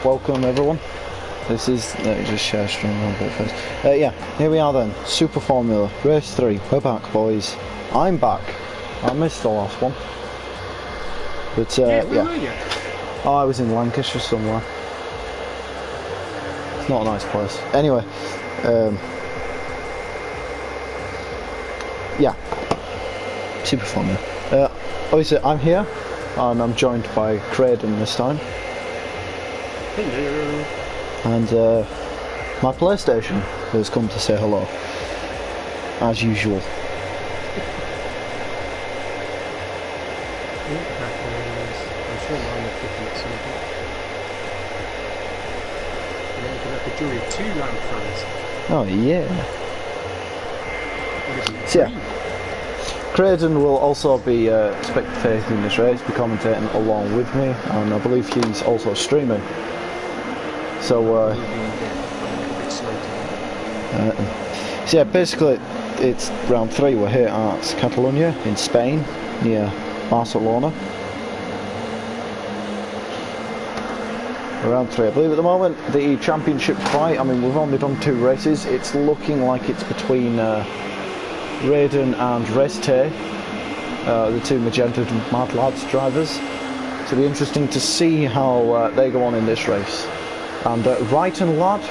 welcome everyone. This is, let me just share stream a little bit first. Yeah, here we are then, Super Formula, Race 3, we're back boys. I'm back, I missed the last one. But where were you? Oh, I was in Lancashire somewhere. It's not a nice place. Anyway, yeah, Super Formula. Obviously I'm here, and I'm joined by Craden this time. Hello. And my PlayStation has come to say hello, as usual. I'm sure mine are cooking at some point. And then we can have the joy of 2 lamp fans. Oh yeah. So yeah, Craden will also be spectating this race, be commentating along with me, and I believe he's also streaming. So, so yeah, basically it's round 3. We're here at Catalunya in Spain, near Barcelona. Round 3, I believe at the moment. The championship fight, I mean we've only done 2 races, it's looking like it's between Raiden and Reste, the 2 Magenta Mad Lads drivers. So it'll be interesting to see how they go on in this race. And Righton Lad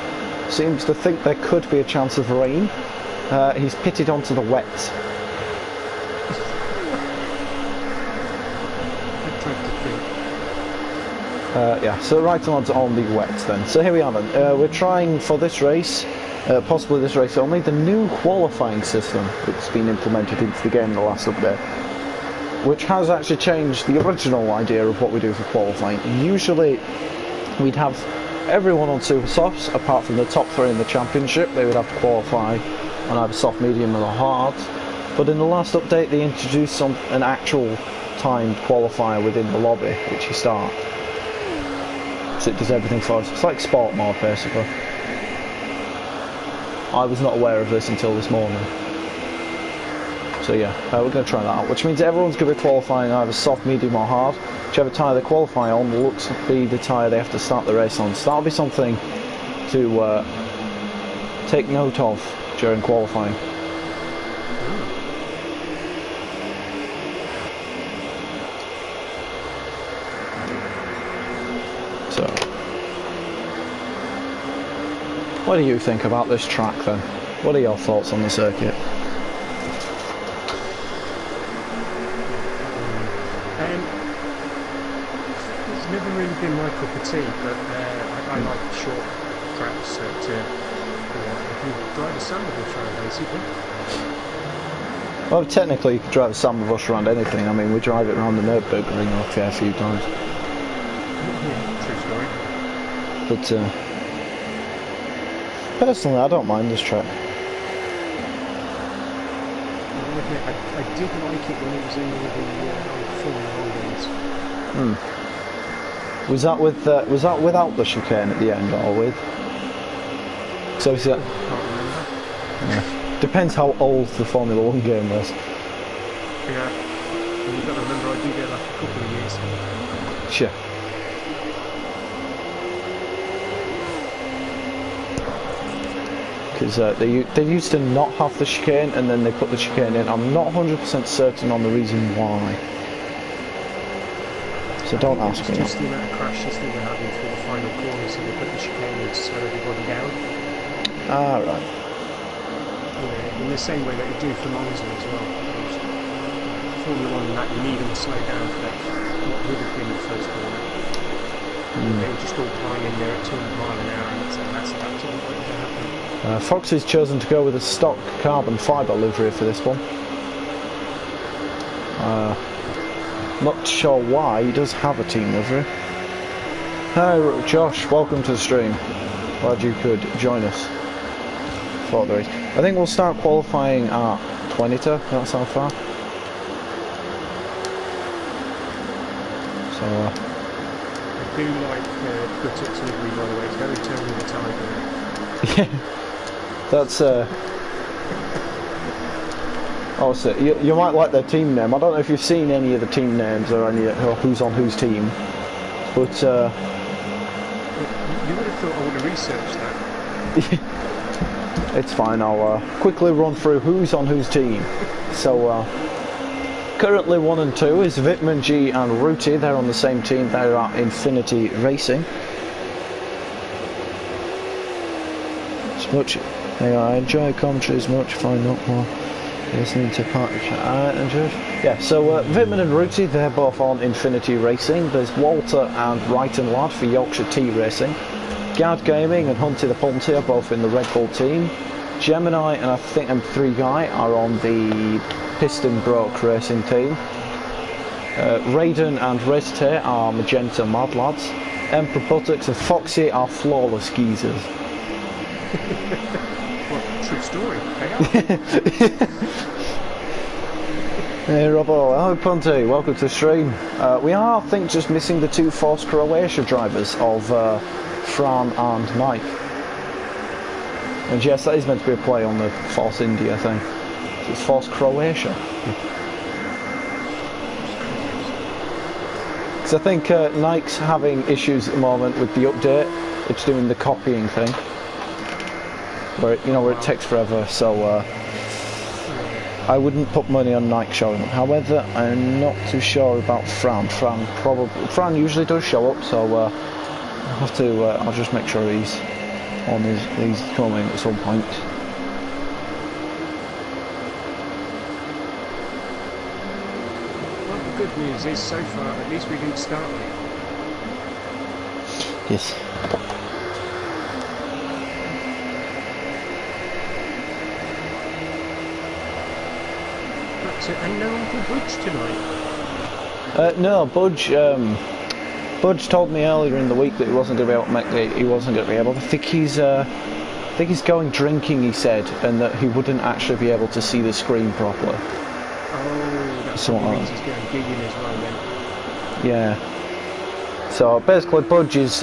seems to think there could be a chance of rain. He's pitted onto the wet. Yeah, so Righton Lad's on the wet then. So here we are then. We're trying for this race, possibly this race only, the new qualifying system that's been implemented into the game in the last update, which has actually changed the original idea of what we do for qualifying. Usually we'd have everyone on super softs apart from the top 3 in the championship. They would have to qualify on either soft, medium or hard, but in the last update they introduced an actual timed qualifier within the lobby which you start, so it does everything for us. It's like sport mode basically. I was not aware of this until this morning, so yeah, we're going to try that out, which means everyone's going to be qualifying either soft, medium or hard. Whichever tyre they qualify on looks to be the tyre they have to start the race on. So that'll be something to take note of during qualifying. So, what do you think about this track then? What are your thoughts on the circuit? Never really been my cup of tea, but I like short tracks that you can drive a sandwich around basically. Well, technically you could drive a sandwich around anything. I mean, we drive it around the Nürburgring a fair few times. Yeah, true story. But personally, I don't mind this track. I'll admit, I did like it when it was in the Formula 1 days. Was that without the chicane at the end or with? So is that? I can't remember. Yeah. Depends how old the Formula 1 game was. Yeah. And you've got to remember I do get like a couple of years. Sure. Because they used to not have the chicane and then they put the chicane in. I'm not 100% certain on the reason why. So don't ask me. Just the amount of crashes that we're having through the final corner, so they put the chicane in to slow everybody down. Ah, right. Yeah, in the same way that you do for Monza as well. Formula 1 that you need them to slow down for that, what would have been the first corner. They were just all flying in there at 200 miles an hour, and that's absolutely what would happen. Fox has chosen to go with a stock carbon fibre livery for this one. Not sure why, he does have a team livery. Hi Josh, welcome to the stream. Glad you could join us for the race. I think we'll start qualifying at 20. That's how far. So I do like Guttick's livery, by the way. It's very Turn of the Tiger. yeah, that's Oh, so you might like their team name. I don't know if you've seen any of the team names or any or who's on whose team, but You would have thought I would have researched that. It's fine, I'll quickly run through who's on whose team. So, currently 1 and 2 is Vitman G and Ruti. They're on the same team. They're at Infinity Racing. As much, I enjoy commentary as much. Find out more listening to part of yeah. So Vitman and Ruti, they're both on Infinity Racing. There's Walter and Wright and Lad for Yorkshire T Racing. Gad Gaming and Hunty the Punty are both in the Red Bull team. Gemini and I think M3 Guy are on the Piston Broke Racing team. Raiden and Reste are Magenta Mad Lads. Emperor Buttocks and Foxy are Flawless Geezers. What, true story. Hey Robbo, hello Punty, welcome to the stream. We are, I think, just missing the 2 Force Croatia drivers of Fran and Mike. And yes, that is meant to be a play on the Force India thing. So it's Force Croatia. Because I think Nike's having issues at the moment with the update. It's doing the copying thing, where it takes forever. So I wouldn't put money on Nike showing up. However, I'm not too sure about Fran. Fran usually does show up, so I'll have to. I'll just make sure he's on he's coming at some point. Well, the good news is, so far, at least we didn't start late. Yes. So, and no Uncle Budge tonight? No, Budge told me earlier in the week that he wasn't going to be able to make he wasn't going to be able. I think he's going drinking, he said, and that he wouldn't actually be able to see the screen properly. Oh, that's Something what like means he's going gigging as well then. Yeah. So basically, Budge is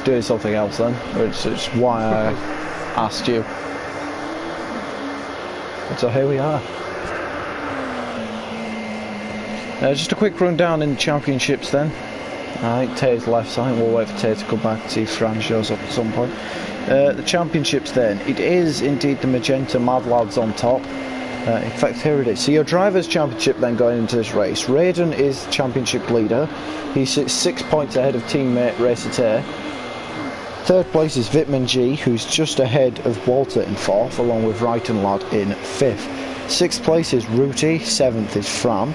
doing something else then, which is why I asked you. And so here we are. Just a quick rundown in the championships then. I think Tay's left, so I think we'll wait for Tay to come back and see if Fran shows up at some point. The championships then, it is indeed the Magenta Mad Lads on top. In fact, here it is. So your Drivers' Championship then going into this race. Raiden is championship leader. He sits 6 points ahead of teammate Racer Tay. Third place is Vitman G, who's just ahead of Walter in fourth, along with Wright and Lad in fifth. Sixth place is Ruti, seventh is Fran.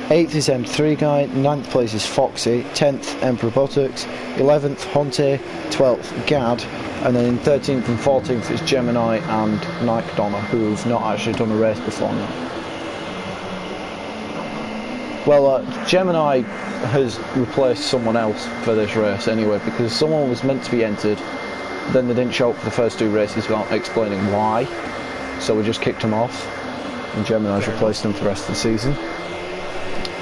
8th is M3 Guy, 9th place is Foxy, 10th Emperor Buttocks, 11th Hunty, 12th Gad, and then in 13th and 14th is Gemini and Nike Donna, who've not actually done a race before now. Well, Gemini has replaced someone else for this race anyway, because someone was meant to be entered, then they didn't show up for the first 2 races without explaining why, so we just kicked them off, and Gemini's replaced them for the rest of the season.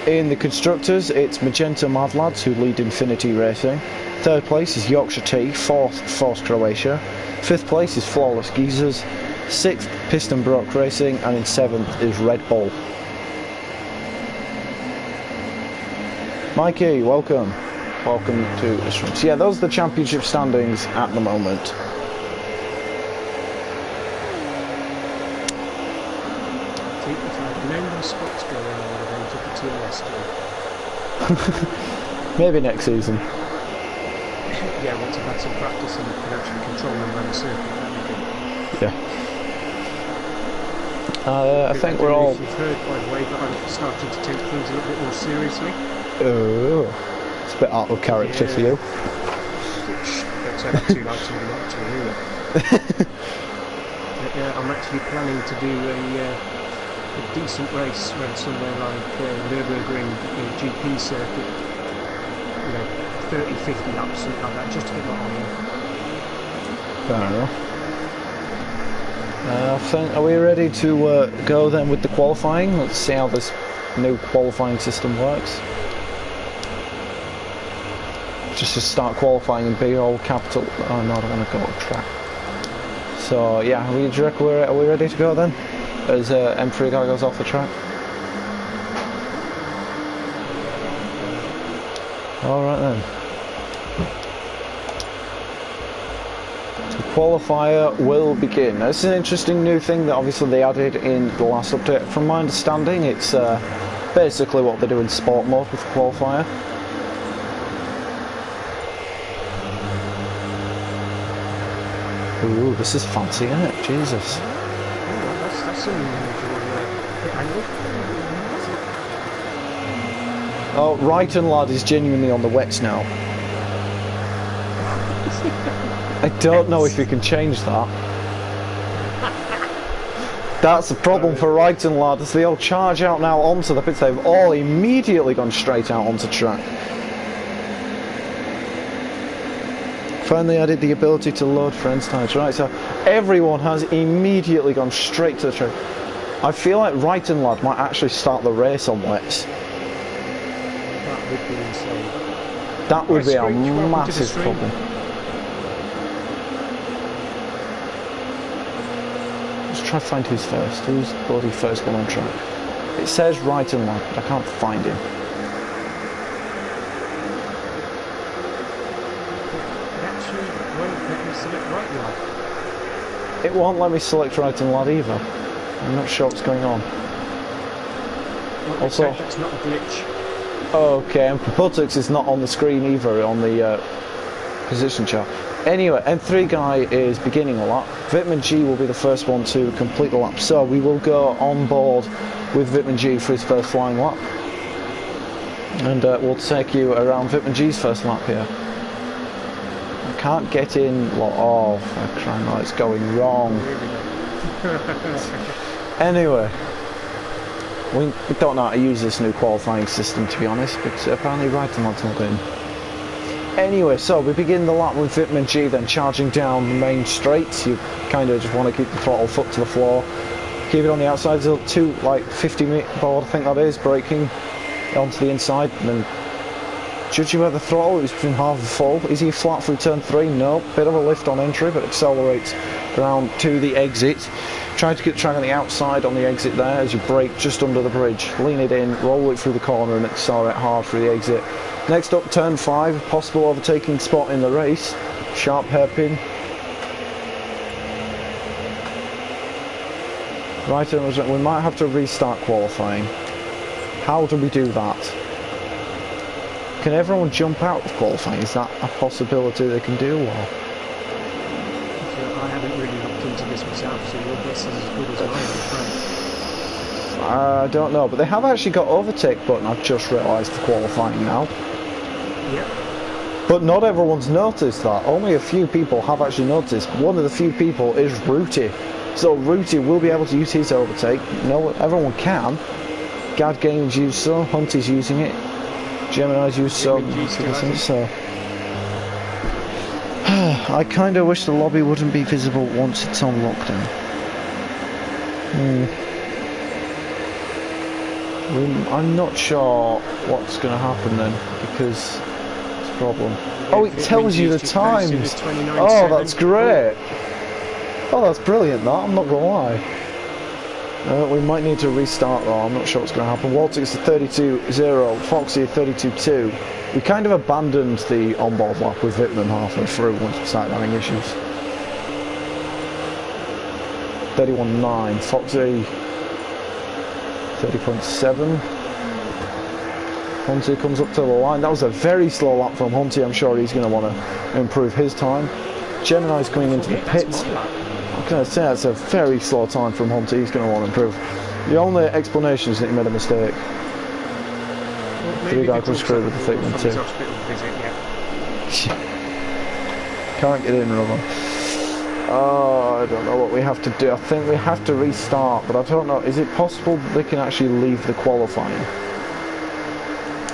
In the Constructors, it's Magenta Mad Lads who lead Infinity Racing. Third place is Yorkshire T, fourth Force Croatia. Fifth place is Flawless Geezers. Sixth, Piston Broke Racing, and in seventh is Red Bull. Mikey, welcome. Welcome to the stream. So yeah, those are the championship standings at the moment. Spots going on, I would have entered the TLS team. Maybe next season. Yeah, once I've had some practice and can actually control them around the circuit, that'd be good. Yeah. I think we're all. If you've heard, by the way, but I'm starting to take things a little bit more seriously. Oh, it's a bit out of character for you. Which, don't say that too loud to me, not to really. But, I'm actually planning to do a decent race around somewhere like Nürburgring GP circuit, 30, 50 laps, something like that, just to get my eye in. Fair enough. I think, are we ready to go then with the qualifying? Let's see how this new qualifying system works. Just to start qualifying in big old capital. Oh no, I don't want to go on track. So yeah, are we ready to go then? As M3 Guy goes off the track. Alright then. The qualifier will begin. This is an interesting new thing that obviously they added in the last update. From my understanding, it's basically what they do in sport mode with the qualifier. Ooh, this is fancy, isn't it? Jesus. That's an unusual angle. Oh, Wrighton Lad is genuinely on the wets now. I don't know if you can change that. That's the problem for Wrighton Lad, as they all charge out now onto the pits. They've all immediately gone straight out onto track. Finally added the ability to load friends' tyres. Right, so everyone has immediately gone straight to the track. I feel like Wrighton Lad might actually start the race on wets. That would be insane. That would be a massive problem. Let's try to find who's first. Who's bloody first one on track? It says Wrighton Lad, but I can't find him. It won't let me select Wrighton Lad either. I'm not sure what's going on. Well, Also, that's not a glitch. Okay, and Propultix is not on the screen either on the position chart. Anyway, M3 guy is beginning a lap. Vitman G will be the first one to complete the lap. So we will go on board with Vitman G for his first flying lap. And we'll take you around Vitman G's first lap here. Can't get in. Well, oh, for crying out, it's going wrong. Anyway, we don't know how to use this new qualifying system, to be honest, but apparently Wrighton Lad's not in. Anyway, so we begin the lap with Vitman G, then charging down the main straight. You kind of just want to keep the throttle foot to the floor, keep it on the outside till 50-meter board, I think that is, braking onto the inside, and then judging by the throttle, it's been half full. Is he flat through turn 3? No. Bit of a lift on entry, but accelerates around to the exit. Try to get the track on the outside on the exit there as you brake just under the bridge. Lean it in, roll it through the corner and accelerate hard through the exit. Next up, turn 5, possible overtaking spot in the race. Sharp hairpin. Right, we might have to restart qualifying. How do we do that? Can everyone jump out of qualifying? Is that a possibility they can do? Or? I haven't really looked into this myself, so your guess is as good as mine. I don't know, but they have actually got overtake button, I've just realised, for qualifying now. Yep. But not everyone's noticed that. Only a few people have actually noticed. One of the few people is Rooty. So Rooty will be able to use his overtake. No, everyone can. Gad Games use so, Hunty's using it. Gemini's used so. I kind of wish the lobby wouldn't be visible once it's on lockdown. I'm not sure what's going to happen then, because it's a problem. Oh, it tells you the times. Oh, that's great. Oh, that's brilliant, that. I'm not going to lie. We might need to restart though, I'm not sure what's going to happen. Waltix is 32.0, Foxy 32.2. We kind of abandoned the onboard lap with Vitman halfway through once we started having issues. 31.9, Foxy 30.7. Hunty comes up to the line. That was a very slow lap from Hunty. I'm sure he's going to want to improve his time. Gemini's coming into the pits. I'm going to say that's a very slow time from Hunty. He's going to want to improve. The only explanation is that he made a mistake. Three guys were screwed with the thick one too. Can't get in, rubber. Oh, I don't know what we have to do. I think we have to restart, but I don't know. Is it possible that they can actually leave the qualifying?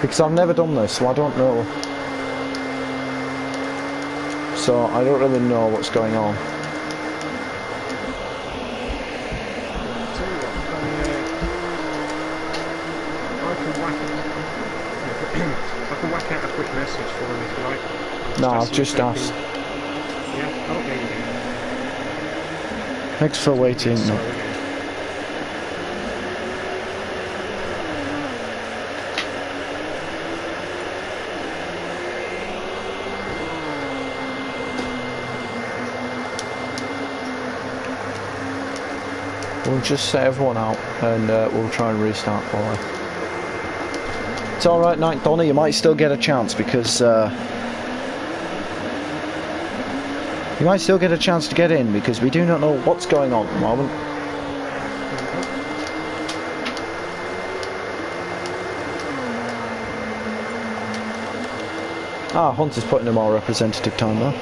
Because I've never done this, so I don't know. So I don't really know what's going on. I can whack out a quick message for him if you like. No, I've just asked. Yeah, okay. Thanks for waiting. No. We'll just set everyone out and we'll try and restart quality. It's alright, Night Donna, you might still get a chance because you might still get a chance to get in because we do not know what's going on at the moment. Ah, Hunt is putting a more representative time though.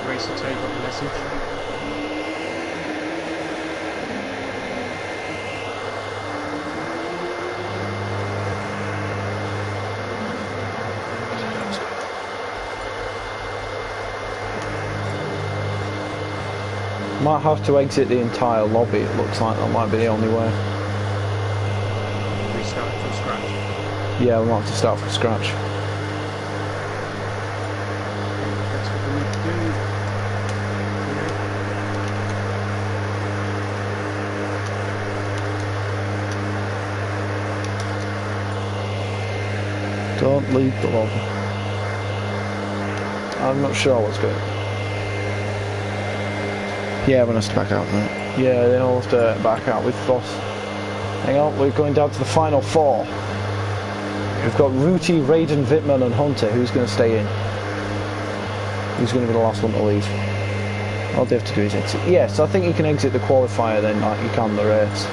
Race to take up the message. Might have to exit the entire lobby, it looks like that might be the only way. Restart from scratch. Yeah, we'll have to start from scratch. That's what we need to do. Don't leave the lobby. I'm not sure what's going on. Yeah, everyone has to back out, right? Yeah, they all have to back out with Voss. Hang on, we're going down to the final four. We've got Rooty, Raiden, Vitman and Hunter. Who's going to stay in? Who's going to be the last one to leave? All they have to do is exit. Yes, I think you can exit the qualifier then, like you can the race.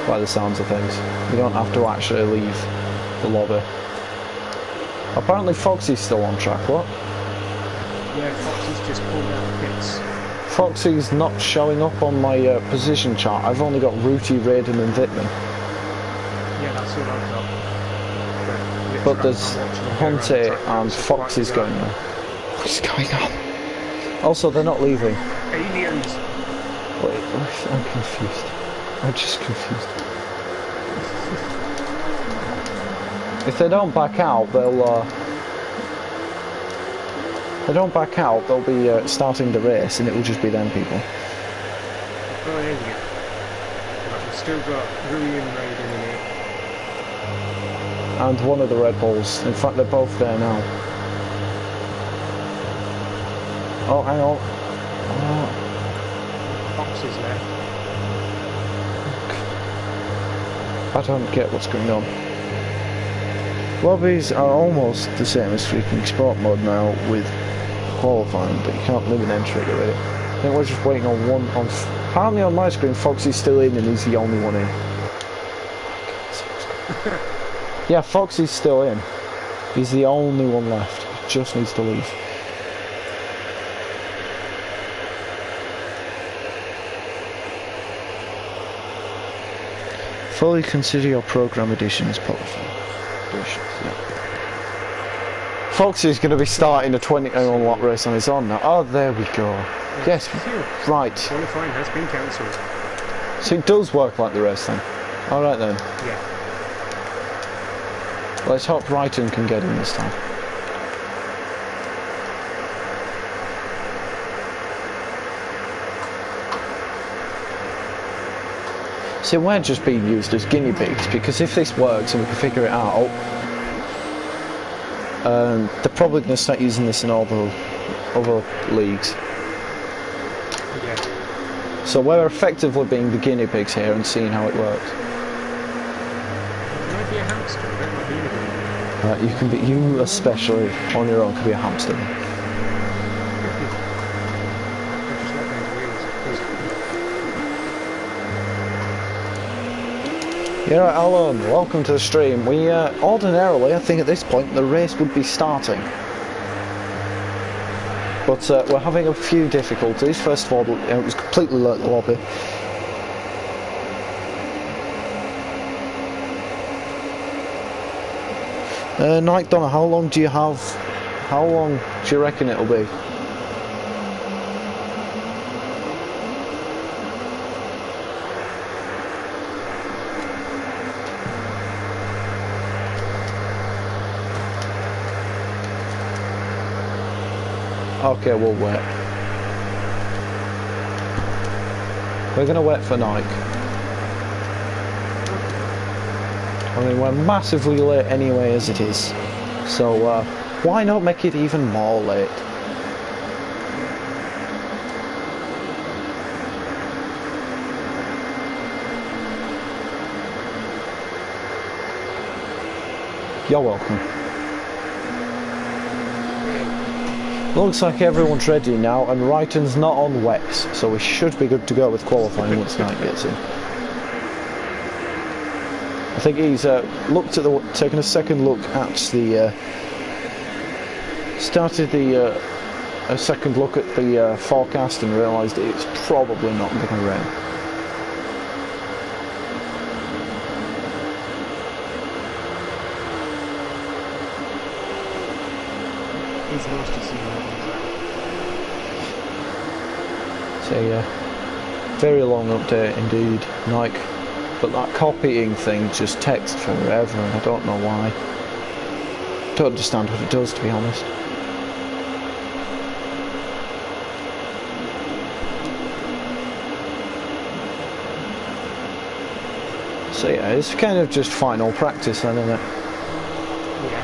By the sounds of things. You don't have to actually leave the lobby. Apparently Foxy's still on track, what? Yeah, Foxy's just pulled out the pits. Foxy's not showing up on my position chart. I've only got Rooty, Raiden and Vitman. Yeah, that's all I've got. But there's Hunter and Foxy's going on. What's going on? Also, they're not leaving. Aliens! Wait, I'm confused. I'm just confused. If they don't back out, they'll be starting the race, and it will just be them people. Oh, there you go. Right, we've still got Rui and Raiden in here. And one of the Red Bulls. In fact, they're both there now. Oh, hang on. Fox is there. I don't get what's going on. Lobbies are almost the same as freaking sport mode now with qualifying, but you can't leave an entry to it. I think we're just waiting on one. Apparently on my screen, Foxy's still in and he's the only one in. Yeah, Foxy's still in. He's the only one left. He just needs to leave. Fully consider your program additions policy. Foxy's going to be starting a 20-hour lap race on his own now. Oh, there we go. Yes, right. Qualifying has been cancelled. So it does work like the race then. Alright then. Yeah. Let's hope Brighton can get in this time. See, we're just being used as guinea pigs because if this works and we can figure it out, they're probably going to start using this in all the other leagues. Yeah. So we're effectively being the guinea pigs here and seeing how it works. You might be a hamster, that might be anything. You can be, you especially on your own can be a hamster. Yeah, right, Alan, welcome to the stream. We ordinarily, I think at this point, the race would be starting. But we're having a few difficulties. First of all, it was completely like the lobby. Night Donna, how long do you have? How long do you reckon it'll be? Okay, we'll wait. We're gonna wait for Nike. I mean, we're massively late anyway as it is. So why not make it even more late? You're welcome. Looks like everyone's ready now, and Wrighton's not on wets, so we should be good to go with qualifying once Knight gets in. I think he's taken a second look at the a second look at the forecast and realised it's probably not going to rain. It's nice to see that. So yeah, very long update indeed, Nike. But that copying thing just texts forever, and I don't know why. Don't understand what it does, to be honest. So yeah, it's kind of just final practice then, isn't it? Yeah.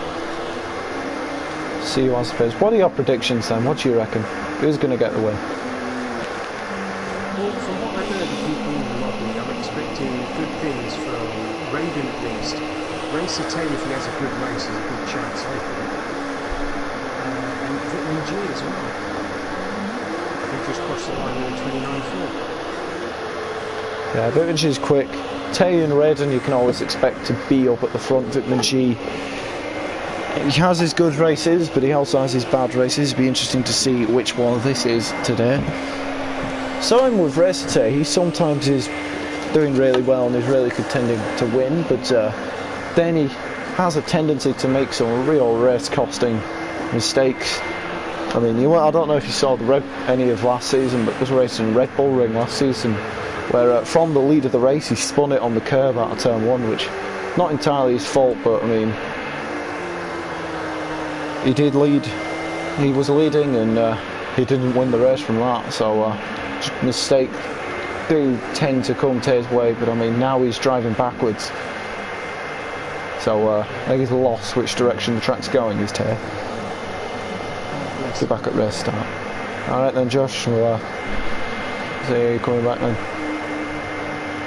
See you, I suppose. What are your predictions then? What do you reckon? Who's going to get the win? Well, from what I've heard of people in the lobby, I'm expecting good things from Raiden at least. Racer 10, if he has a good race, has a good chance, hopefully. And Vitamin G as well. He just crossed the line in 29.4. Yeah, Vitamin G is quick. Tay and Raiden you can always expect to be up at the front. Vitamin G, he has his good races, but he also has his bad races. It'll be interesting to see which one this is today. So I'm with Racer Tay. He sometimes is doing really well and is really contending to win, but then he has a tendency to make some real race costing mistakes. I mean, I don't know if you saw any of last season, but was racing Red Bull Ring last season, where from the lead of the race he spun it on the curve out of turn 1, which not entirely his fault, but I mean, he did lead, he was leading, and he didn't win the race from that, so mistakes do tend to come Tay's way, but I mean, now he's driving backwards, so I think he's lost which direction the track's going, is Tay. Be back at race start. Alright then, Josh, we'll see you coming back then.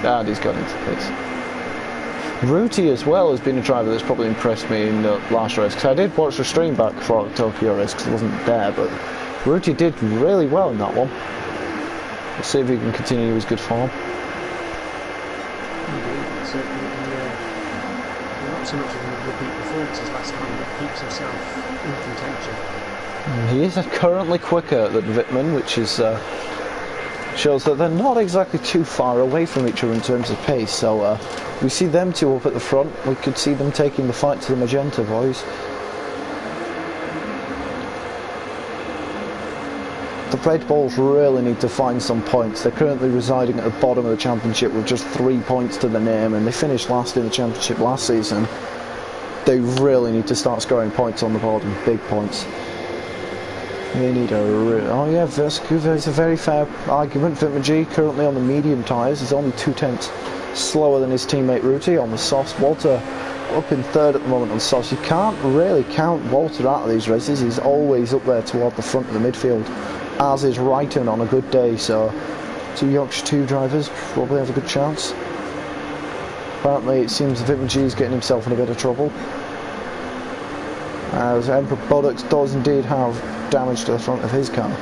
And he's got into this. Ruti as well has been a driver that's probably impressed me in the last race, because I did watch the stream back for the Tokyo race because it wasn't there, but Ruti did really well in that one. We'll see if he can continue his good form. Indeed, certainly. Not so much of a repeat performance as last time, but keeps himself in contention. He is currently quicker than Wittmann, which is shows that they're not exactly too far away from each other in terms of pace, so we see them two up at the front. We could see them taking the fight to the Magenta boys. The Red Bulls really need to find some points. They're currently residing at the bottom of the championship with just 3 points to the name, and they finished last in the championship last season. They really need to start scoring points on the board, and big points. They need oh yeah, there's a very fair argument. Vitamin G currently on the medium tyres is only 2/10 slower than his teammate Ruti on the softs. Walter up in third at the moment on softs. You can't really count Walter out of these races. He's always up there toward the front of the midfield, as is Wrighton on a good day. So two Yorkshire 2 drivers probably have a good chance. Apparently it seems Vitamin G is getting himself in a bit of trouble, as Emperor Bullocks does indeed have damage to the front of his car. Bit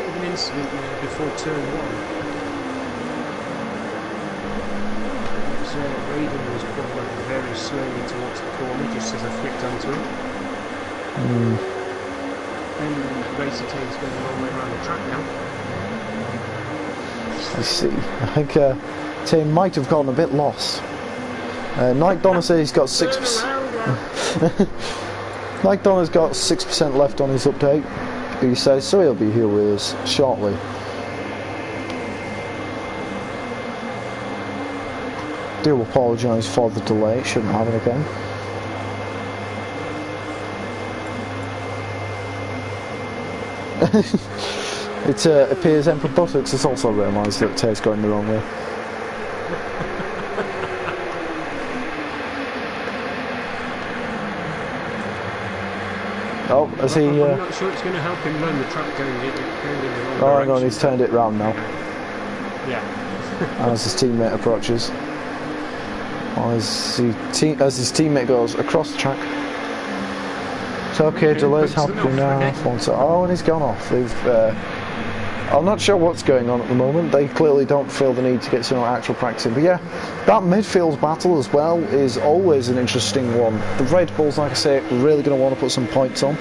of an incident before turn 1. So Raiden was pulling up very slowly towards the corner just as I flicked onto him. And Racer Tay is going the wrong way around the track now. I see. I think Tay might have gone a bit lost. Nike Donner says he's got 6%. Nike Donner's got 6% left on his update, he says, so he'll be here with us shortly. Do apologise for the delay, shouldn't happen again. It appears Emperor Buttocks has also realised that Tay's going the wrong way. Oh, has he... I'm not sure it's going to help him learn the track going in the wrong Oh, hang on, direction. he's turned it round now. Yeah. As his teammate approaches. As his teammate goes across the track. It's okay, delay's happening now. Oh, and he's gone off. I'm not sure what's going on at the moment. They clearly don't feel the need to get some actual practice in. But yeah, that midfield battle as well is always an interesting one. The Red Bulls, like I say, really going to want to put some points on.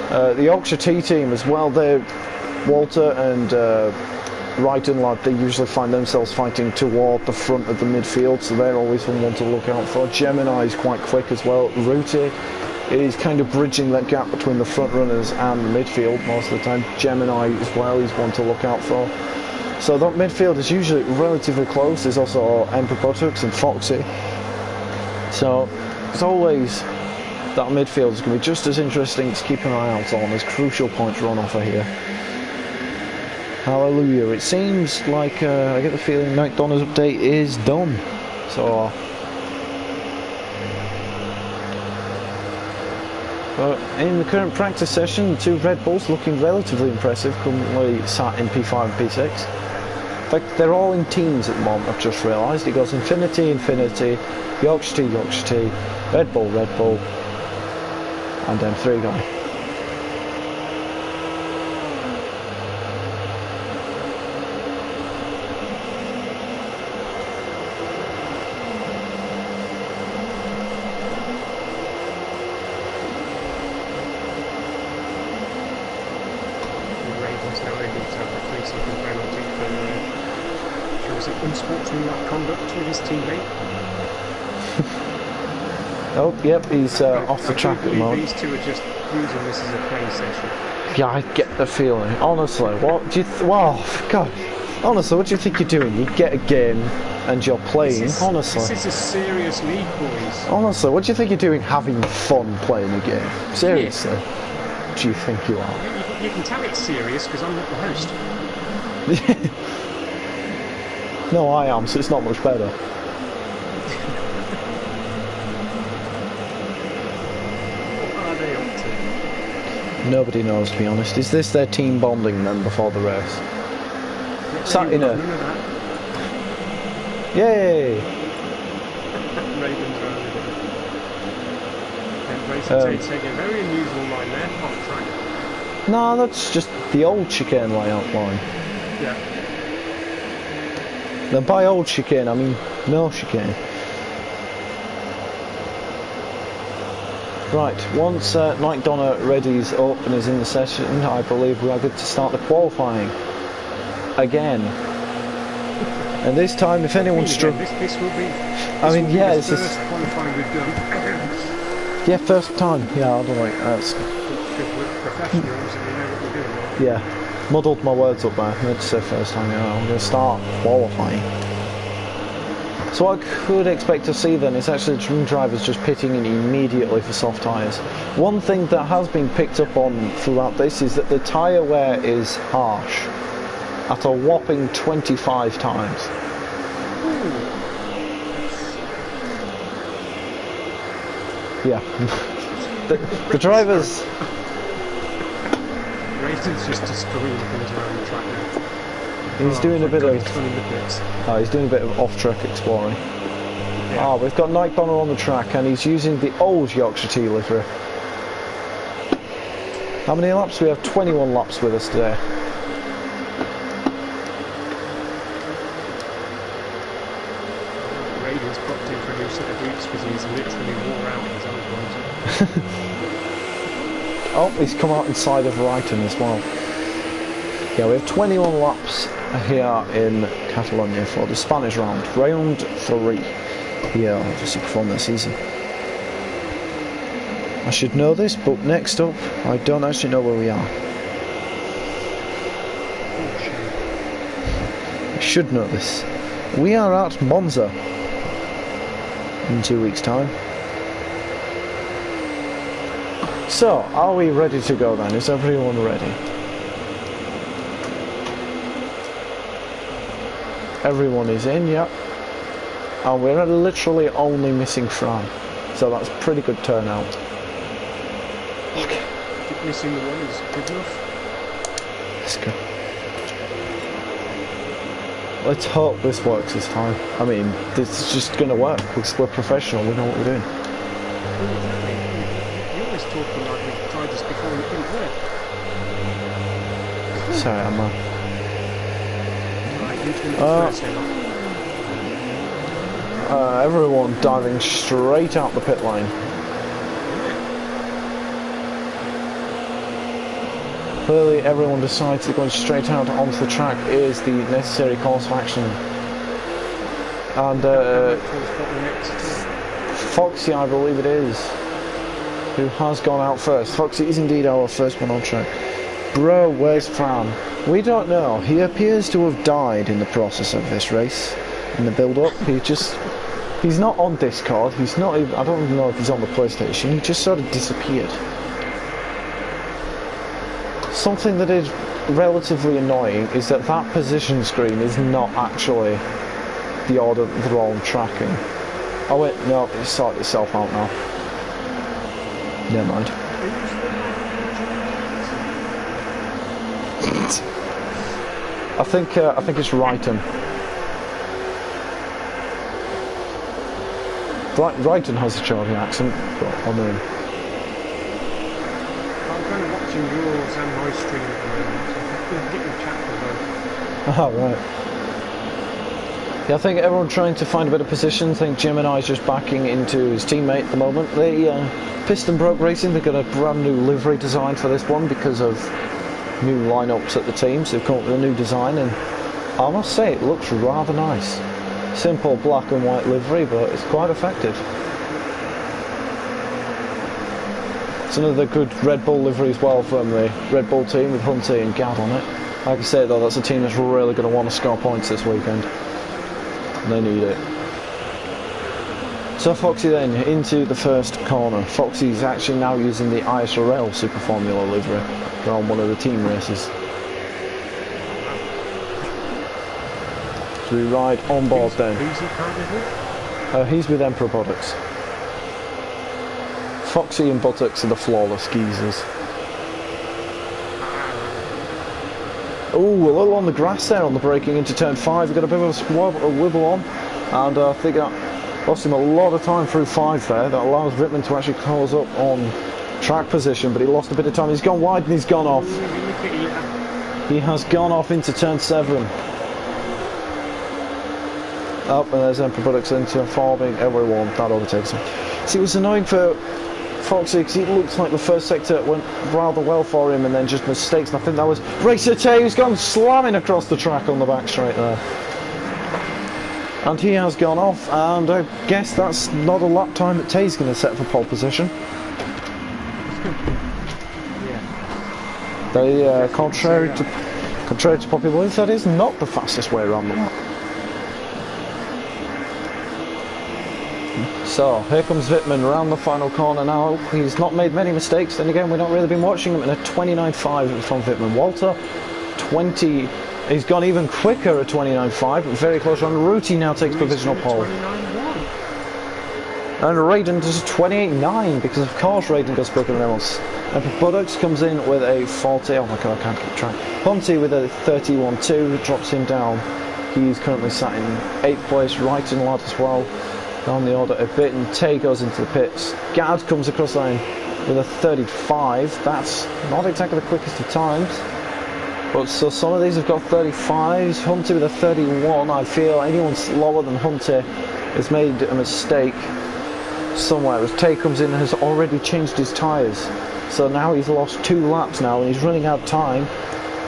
The Yorkshire T team as well, they're Walter and Wrighton lad, they usually find themselves fighting toward the front of the midfield, so they're always one to look out for. Gemini is quite quick as well. Ruti is kind of bridging that gap between the front runners and the midfield most of the time. Gemini as well is one to look out for. So that midfield is usually relatively close. There's also Emperor Buttox and Foxy. So as always, that midfield is going to be just as interesting to keep an eye out on. There's crucial points run off of here. Hallelujah. It seems like I get the feeling Night Donna's update is done. So in the current practice session, the two Red Bulls looking relatively impressive, currently sat in P5 and P6. In fact, they're all in teams at the moment, I've just realised. It goes Infinity, Infinity, Yorkshire T, Red Bull, and then 3 guy. Unsportsmanlike conduct with his teammate. Oh, yep, he's off the track at the moment. These two are just using this as a play session. Yeah, I get the feeling. Honestly, what do you? God, honestly, what do you think you're doing? You get a game and you're playing. Honestly, this is a serious league, boys. Honestly, what do you think you're doing? Having fun playing a game? Seriously, what do you think you are? You can tell it's serious because I'm not the host. No, I am, so it's not much better. What are they up to? Nobody knows, to be honest. Is this their team bonding then before the race? Sat in a... Yay! Ravens around it. Racing taking a very unusual line there, off track. No, that's just the old chicane layout line. Yeah. Then by old chicane, I mean no chicane. Right, once Night Donna readies up and is in the session, I believe we are good to start the qualifying again. And this time, if anyone struggles... This will be... I mean, yeah, this is the first qualifying we've done. Yeah, first time. Yeah, I don't like that. Because we're professionals and we know what we're doing. Right? Yeah. Muddled my words up there. I meant to say first time, yeah, I'm going to start qualifying. So what I could expect to see then is actually the Dream drivers just pitting in immediately for soft tyres. One thing that has been picked up on throughout this is that the tyre wear is harsh at a whopping 25 times. Yeah. the drivers... Rayton's just destroying things around the track now. He's doing a bit of... He's he's doing a bit of off-track exploring. Yeah. We've got Night Donna on the track and he's using the old Yorkshire T livery. How many laps? We have 21 laps with us today. Rayton's popped in for a new set of boots because he's literally wore out his old ones. Oh, he's come out inside of Wrighton as well. Yeah, we have 21 laps here in Catalunya for the Spanish round. Round 3 here, obviously perform this season. I should know this, but next up, I don't actually know where we are. I should know this. We are at Monza in 2 weeks' time. So, are we ready to go then? Is everyone ready? Everyone is in, yeah. And we're literally only missing Fran. so that's pretty good turnout. If missing the one is good enough. Let's go. Let's hope this works this time. I mean, this is just going to work because we're professional, we know what we're doing. Exactly. You're always talking like we've tried this before and it didn't work. Sorry, I'm Right, who's going to be first then? everyone diving straight out the pit lane. Clearly everyone decides that going straight out onto the track is the necessary course of action. And Foxy, I believe it is, who has gone out first. Foxy is indeed our first one on track. Bro, where's Fran? We don't know. He appears to have died in the process of this race, in the build-up. He's not on Discord. He's not even, I don't even know if he's on the PlayStation. He just sort of disappeared. Something that is relatively annoying is that that position screen is not actually the order that they're all tracking. Oh wait, no, it's sorted itself out now. Never mind. I think it's Wrighton. Wrighton has a Charlie accent, but I mean. I'm kind of watching yours and my stream at the moment, so I'm getting chat for both. Oh, right. Yeah, I think everyone's trying to find a bit of position. I think Gemini's just backing into his teammate at the moment. Piston Broke Racing, they've got a brand new livery design for this one because of new lineups at the teams. They've come up with a new design, and I must say it looks rather nice. Simple black and white livery, but it's quite effective. It's another good Red Bull livery as well from the Red Bull team with Hunty and Gad on it. Like I say though, that's a team that's really going to want to score points this weekend. They need it. So Foxy then into the first corner. Foxy's actually now using the ISRL Super Formula livery. They're on one of the team races. So we ride on board then. Who's he currently with? He's with Emperor Buttocks. Foxy and Buttocks are the flawless geezers. Oh, a little on the grass there on the braking into turn 5. We've got a bit of a wibble on, and I think that lost him a lot of time through 5 there. That allows Wittmann to actually close up on track position, but he lost a bit of time. He's gone wide and he's gone off. He has gone off into turn 7. Up, and there's Emperor Buttocks into forming everyone. That overtakes him. See, it was annoying for Foxy because it looks like the first sector went rather well for him and then just mistakes, and I think that was Racer Tay who's gone slamming across the track on the back straight there. And he has gone off, and I guess that's not a lap time that Tay's going to set for pole position. Contrary to popular belief, that is not the fastest way around the lap. So, here comes Wittmann around the final corner now. He's not made many mistakes, then again, we've not really been watching him in a 29.5 from Wittmann. Walter, 20, he's gone even quicker at 29.5, very close on. Ruti now takes provisional pole. And Raiden does 28.9, because of course Raiden goes quicker than else. And Buttocks comes in with a 40, oh my god, I can't keep track. Hunty with a 31.2, drops him down. He's currently sat in 8th place, Wrighton lad as well. Down the order a bit, and Tay goes into the pits. Gad comes across the line with a 35. That's not exactly the quickest of times, but so some of these have got 35s. Hunty with a 31. I feel anyone slower than Hunty has made a mistake somewhere, as Tay comes in and has already changed his tyres. So now he's lost 2 laps now, and he's running out of time.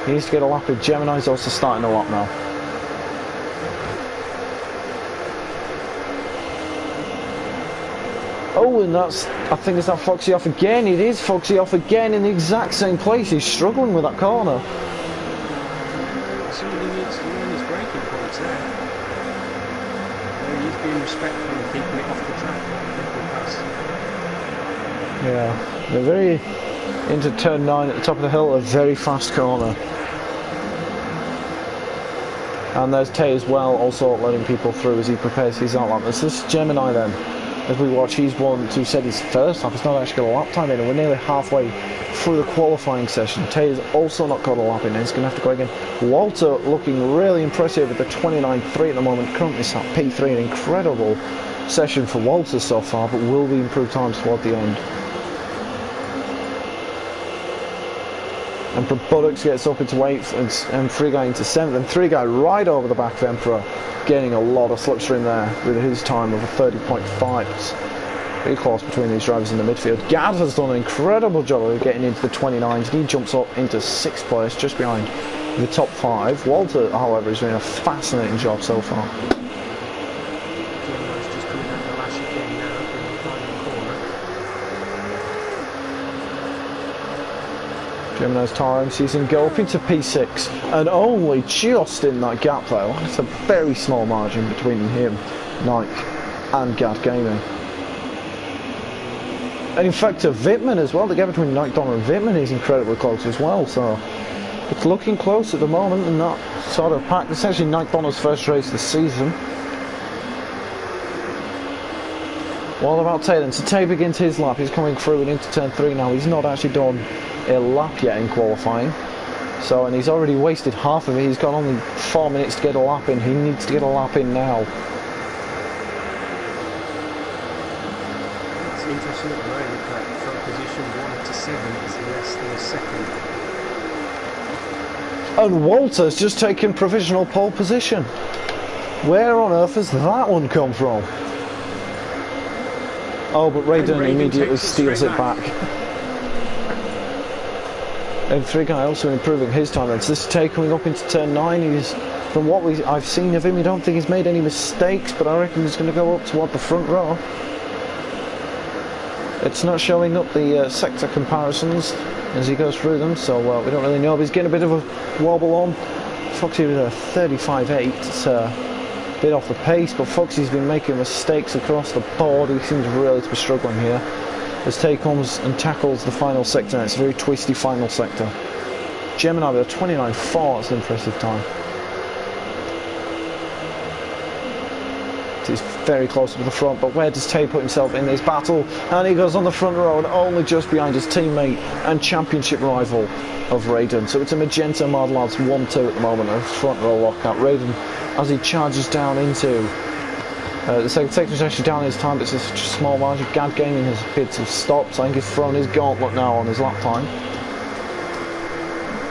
He needs to get a lap with Gemini's also starting a lap now. Oh, and that's, I think, is that Foxy off again? It is Foxy off again in the exact same place. He's struggling with that corner. Somebody needs to learn his braking points there. He's being respectful and keeping it off the track. Yeah, they're very into turn 9 at the top of the hill, a very fast corner. And there's Tay as well, also letting people through as he prepares his outlap. This is Gemini then. as we watch, he's won, as we said, his first lap. He's not actually got a lap time in, and we're nearly halfway through the qualifying session. Taylor's also not got a lap in, and he's going to have to go again. Walter looking really impressive at the 29.3 at the moment, currently sat P3, an incredible session for Walter so far, but will be improved times toward the end. Emperor Buttocks gets up into 8th, and 3Guy into 7th, and 3Guy right over the back of Emperor, gaining a lot of slipstream there with his time of a 30.5. It's very close between these drivers in the midfield. Gad has done an incredible job of getting into the 29s. He jumps up into 6th place, just behind the top 5. Walter, however, is doing a fascinating job so far. Gemini's time sees him go up into P6, and only just in that gap there. It's a very small margin between him, Nike, and Gad Gaming. And in fact, to Wittmann as well, the gap between Nike Donner and Wittmann is incredibly close as well, so it's looking close at the moment in that sort of pack. It's actually Nike Donner's first race this season. What about Taylor? So Tay begins his lap. He's coming through and into turn 3 now. He's not actually done a lap yet in qualifying, so, and he's already wasted half of it. He's got only 4 minutes to get a lap in. He needs to get a lap in now. It's interesting at the moment that from position 1 to 7 is less than a second. And Walter's just taken provisional pole position. Where on earth has that one come from? Oh, but Raiden immediately steals it back. And 3Guy also improving his time. So this is Tay coming up into turn 9. He's, from what I've seen of him, I don't think he's made any mistakes, but I reckon he's going to go up toward the front row. It's not showing up the sector comparisons as he goes through them, so we don't really know. But he's getting a bit of a wobble on. Foxy with a 35.8. It's a bit off the pace, but Foxy's been making mistakes across the board. He seems really to be struggling here as Tay comes and tackles the final sector. It's a very twisty final sector. Gemini with a 29.4, that's an impressive time. He's very close to the front, but where does Tay put himself in this battle? And he goes on the front row, and only just behind his teammate and championship rival of Raiden. So it's a Magenta Model Lads 1-2 at the moment, a front row lockout. Raiden, as he charges down into the second sector, is actually down in his time, but it's such a small margin. Gad Gaming has appeared to have stopped. I think he's thrown his gauntlet now on his lap time.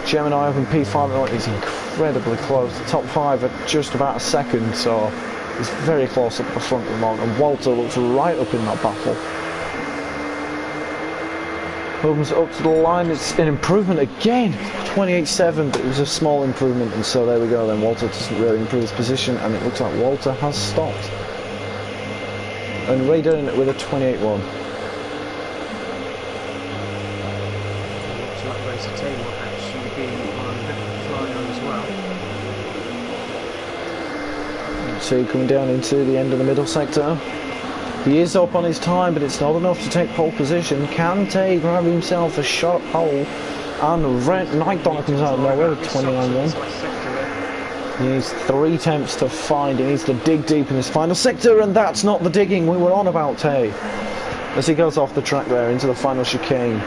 Gemini up in P5 is incredibly close. The top 5 are just about a second, so he's very close up the front at the moment. And Walter looks right up in that battle. Opens up to the line. It's an improvement again. 28.7, but it was a small improvement, and so there we go then. Walter doesn't really improve his position, and it looks like Walter has stopped. And Raiden with a 28.1. Looks like Racer Tay will actually be on a bit of a fly on as well. So coming down into the end of the middle sector. He is up on his time, but it's not enough to take pole position. Can Tay grab himself a shot pole? And Night Donner comes out of nowhere with 29.1. He needs 3 attempts to find. He needs to dig deep in this final sector, and that's not the digging we were on about, Tay. As he goes off the track there into the final chicane.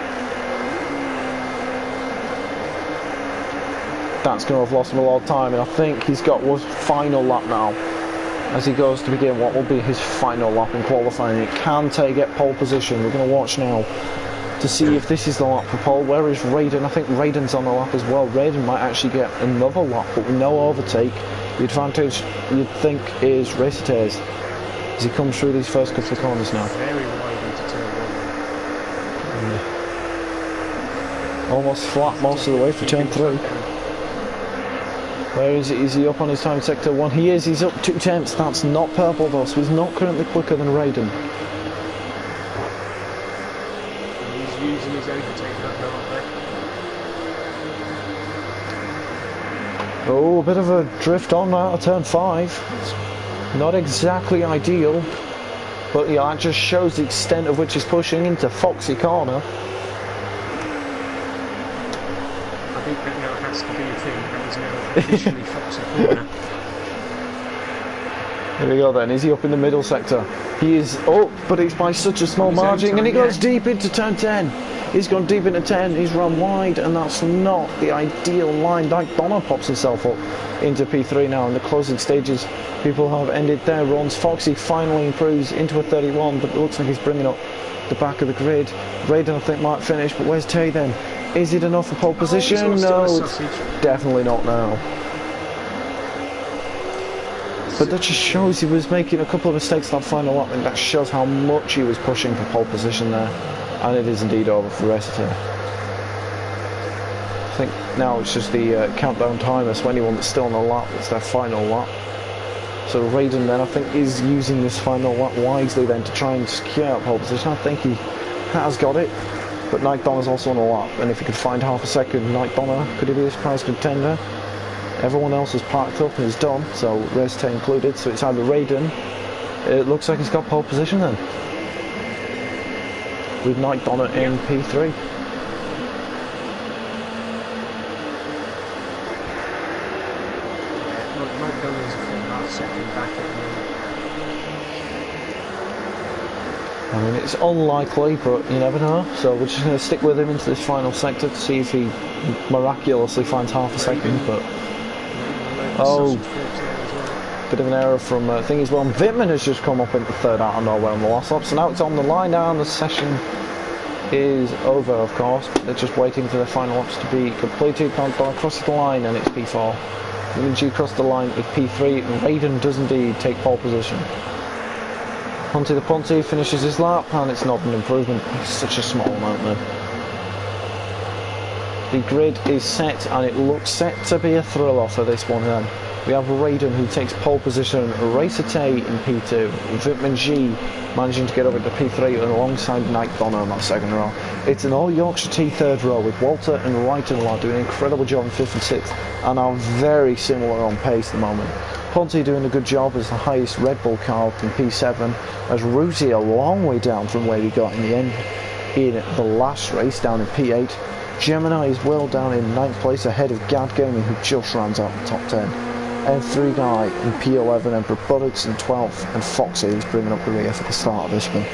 That's going to have lost him a lot of time, and I think he's got one final lap now as he goes to begin what will be his final lap in qualifying. Can Tay get pole position? We're going to watch now to see if this is the lap for pole. Where is Raiden? I think Raiden's on the lap as well. Raiden might actually get another lap, but with no overtake. The advantage, you'd think, is Racer Tay's as he comes through these first couple of corners now. Very wide into turn 1. Almost flat most of the way for turn 3. Where is he? Is he up on his time sector 1? He is. He's up 2 tenths. That's not purple though, so he's not currently quicker than Raiden. He's using his overtake that now. Oh, a bit of a drift on out of turn 5. It's not exactly ideal, but yeah, that just shows the extent of which he's pushing into Foxy corner. I think that now has to be a thing. That is now officially Foxy corner. Here we go then, is he up in the middle sector? He is up, but it's by such a small margin, and he goes deep into turn 10. He's gone deep into 10, he's run wide, and that's not the ideal line. Like Donna pops himself up into P3 now in the closing stages. People have ended their runs. Foxy finally improves into a 31, but it looks like he's bringing up the back of the grid. Raiden, I think, might finish, but where's Tay then? Is it enough for pole position? No, it's definitely not now. But that just shows he was making a couple of mistakes that final lap, and that shows how much he was pushing for pole position there. And it is indeed over for Resiter. I think now it's just the countdown timer, so anyone that's still on the lap, it's their final lap. So Raiden then, I think, is using this final lap wisely then to try and secure out pole position. I think he has got it, but Night Donna's also on a lap, and if he could find half a second, Night Donna, could he be a surprise contender? Everyone else has parked up and is done, so Resiter included, so it's either Raiden. It looks like he's got pole position then, with Night Donna in P3. Night Donna's about second back at the moment. I mean, it's unlikely, but you never know, so we're just going to stick with him into this final sector to see if he miraculously finds half a second, but... Oh, bit of an error from thing as well. Wittmann has just come up into third out of nowhere on the last lap, so now it's on the line now, and the session is over, of course. They're just waiting for the final laps to be completed. Countdown crosses the line, and it's P4. G crossed the line with P3, and Raiden does indeed take pole position. Ponty the Ponty finishes his lap, and it's not an improvement. It's such a small amount there. The grid is set, and it looks set to be a thriller for this one then. We have Raiden who takes pole position, Racer Tay in P2, Wittmann G managing to get over to P3 and alongside Night Donna on that second row. It's an all Yorkshire T third row with Walter and Reitenlaw doing an incredible job in 5th and 6th and are very similar on pace at the moment. Ponty doing a good job as the highest Red Bull car in P7, as Ruti a long way down from where we got in the end in the last race down in P8. Gemini is well down in 9th place ahead of Gad Gaming who just rounds out the top 10. M3 guy in P11, Emperor Bullets in 12th, and Foxy is bringing up the rear for the start of this one.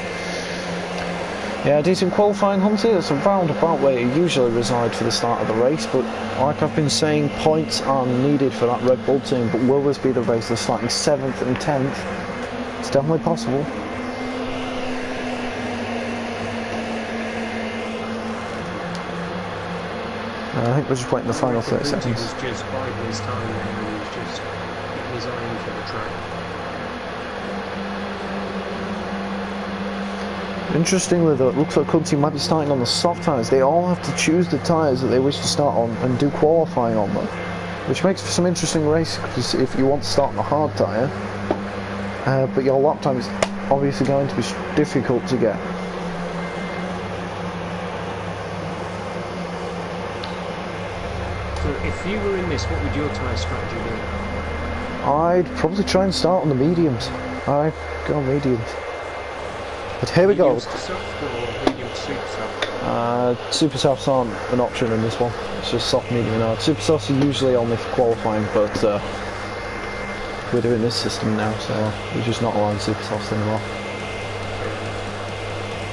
Yeah, decent qualifying, Hunty. That's around about where you usually reside for the start of the race, but like I've been saying, points are needed for that Red Bull team, but will this be the race that's starting 7th and 10th? It's definitely possible. I think we're just waiting the final 30 seconds. He was just biding his time there, and he was just getting his eye into the track. Interestingly though, it looks like Cunty might be starting on the soft tyres. They all have to choose the tyres that they wish to start on and do qualifying on them, which makes for some interesting race, because if you want to start on a hard tyre, but your lap time is obviously going to be difficult to get. So if you were in this, what would your tyre strategy be? I'd probably try and start on the mediums. I'd go mediums. But here we go. Mediums to soft or medium to super soft? Super softs aren't an option in this one. It's just soft, medium and hard. Super softs are usually only for qualifying, but we're doing this system now, so we're just not allowing super softs anymore.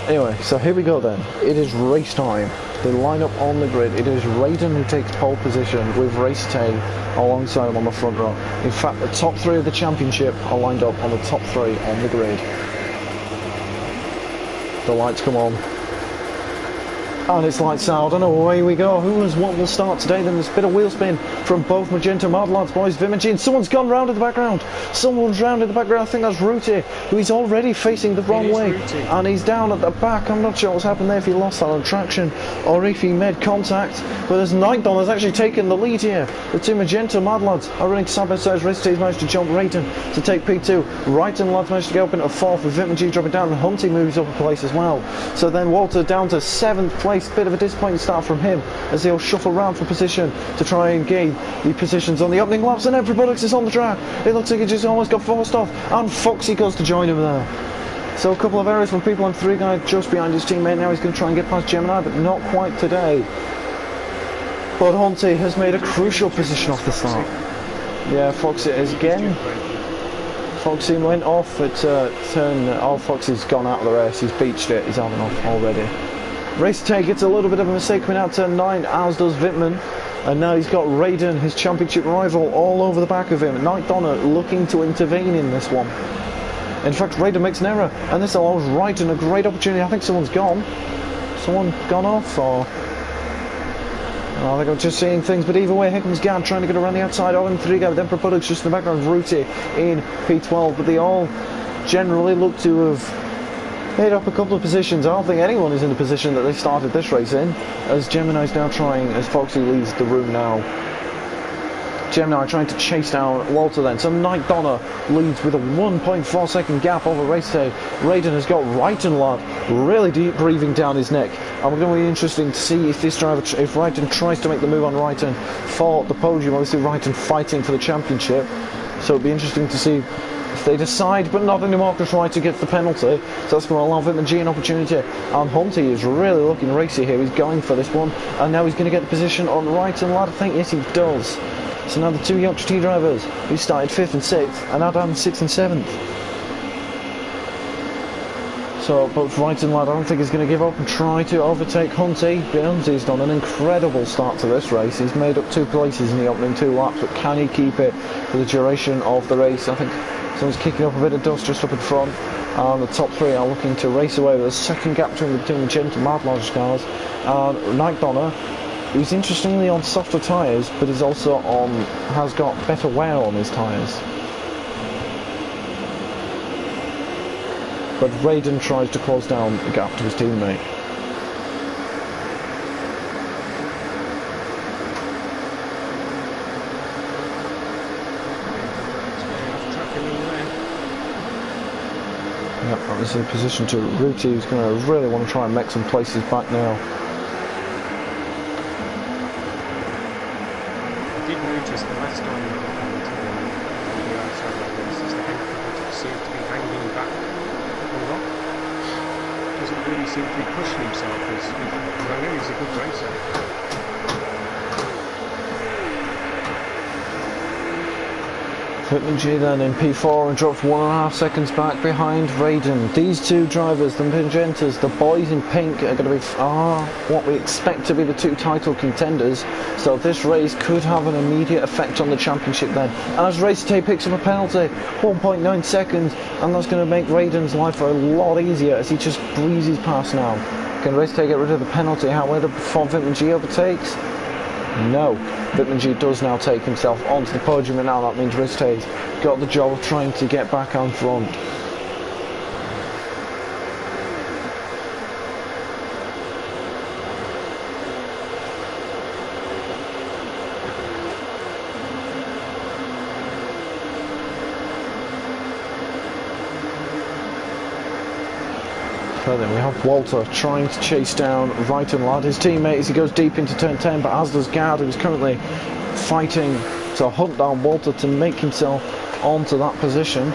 Anyway, so here we go then. It is race time. They line up on the grid. It is Raiden who takes pole position with Race Tay alongside him on the front row. In fact, the top 3 of the championship are lined up on the top 3 on the grid. The lights come on. And it's lights out, and away we go. Who has won the start today? Then there's a bit of wheel spin from both Magenta Mad Lads boys. Vimagine, someone's gone round in the background. Someone's round in the background. I think that's Ruti, who is already facing the wrong way. Ruti. And he's down at the back. I'm not sure what's happened there, if he lost that on traction or if he made contact. But as Night Dawn has actually taken the lead here. The two Magenta Mad Lads are running side by side. Ristay's managed to jump Raiden to take P2. Raiden Lads managed to go up into 4th with Vimagine dropping down, and Hunty moves up a place as well. So then Walter down to 7th place. Bit of a disappointing start from him as he'll shuffle around for position to try and gain the positions on the opening laps, and everybody is on the track. It looks like he just almost got forced off, and Foxy goes to join him there. So a couple of errors from people on 3 guy just behind his teammate. Now he's going to try and get past Gemini, but not quite today. But Hunty has made a crucial position off the start. Yeah, Foxy is again. Foxy went off at turn. Foxy's gone out of the race. He's beached it. He's having off already. Race take gets a little bit of a mistake coming out turn 9, as does Wittmann. And now he's got Raiden, his championship rival, all over the back of him. Knight Donner looking to intervene in this one. In fact, Raiden makes an error, and this allows Raiden a great opportunity. I think someone's gone. Someone gone off, or... I think I'm just seeing things, but either way, here comes Gad trying to get around the outside of him. 3 guy, then Products just in the background, Ruti in P12, but they all generally look to have made up a couple of positions. I don't think anyone is in the position that they started this race in, as Gemini's now trying, as Foxy leaves the room now. Gemini trying to chase down Walter then. So Knight Donner leads with a 1.4 second gap over race day. Raiden has got Raiden lad really deep breathing down his neck. And we're going to be interesting to see if this driver, if Raiden tries to make the move on Raiden for the podium. Obviously Raiden fighting for the championship. So it'll be interesting to see if they decide, but not anymore because Raiden gets the penalty. So that's going to allow Wittmann G an opportunity. And Hunty is really looking racy here. He's going for this one. And now he's going to get the position on Raiden lad. I think yes he does. So now the 2 Yorkshire T drivers who started 5th and 6th are now down 6th and 7th. So, but Raiden lad I don't think he's going to give up and try to overtake Hunty. Hunty's done an incredible start to this race. He's made up 2 places in the opening 2 laps, but can he keep it for the duration of the race? I think someone's kicking up a bit of dust just up in front. And the top 3 are looking to race away with a second gap between the 2 Magenta Mad cars. And Knight Donner, who's interestingly on softer tyres, but is also on, has got better wear on his tyres. But Raiden tries to close down the gap to his teammate. Yep, that was in position to Ruti, who's going to really want to try and make some places back now. Notice the last time we got on the outside of the race is that everybody seems to be hanging back a lot. Doesn't really seem to be pushing himself as I know he's a good racer. Wittmann G then in P4 and drops 1.5 seconds back behind Raiden. These 2 drivers, the Magentas, the boys in pink, are going to be what we expect to be the 2 title contenders. So this race could have an immediate effect on the championship then. And as Race Day picks up a penalty, 1.9 seconds, and that's going to make Raiden's life a lot easier as he just breezes past now. Can Race Day get rid of the penalty, however, before Wittmann G overtakes? No. Wittmann G does now take himself onto the podium, and now that means Ristay's got the job of trying to get back on front. So then we have Walter trying to chase down Raiden lad, his teammate, as he goes deep into turn 10, but as does Gard, who's currently fighting to hunt down Walter to make himself onto that position.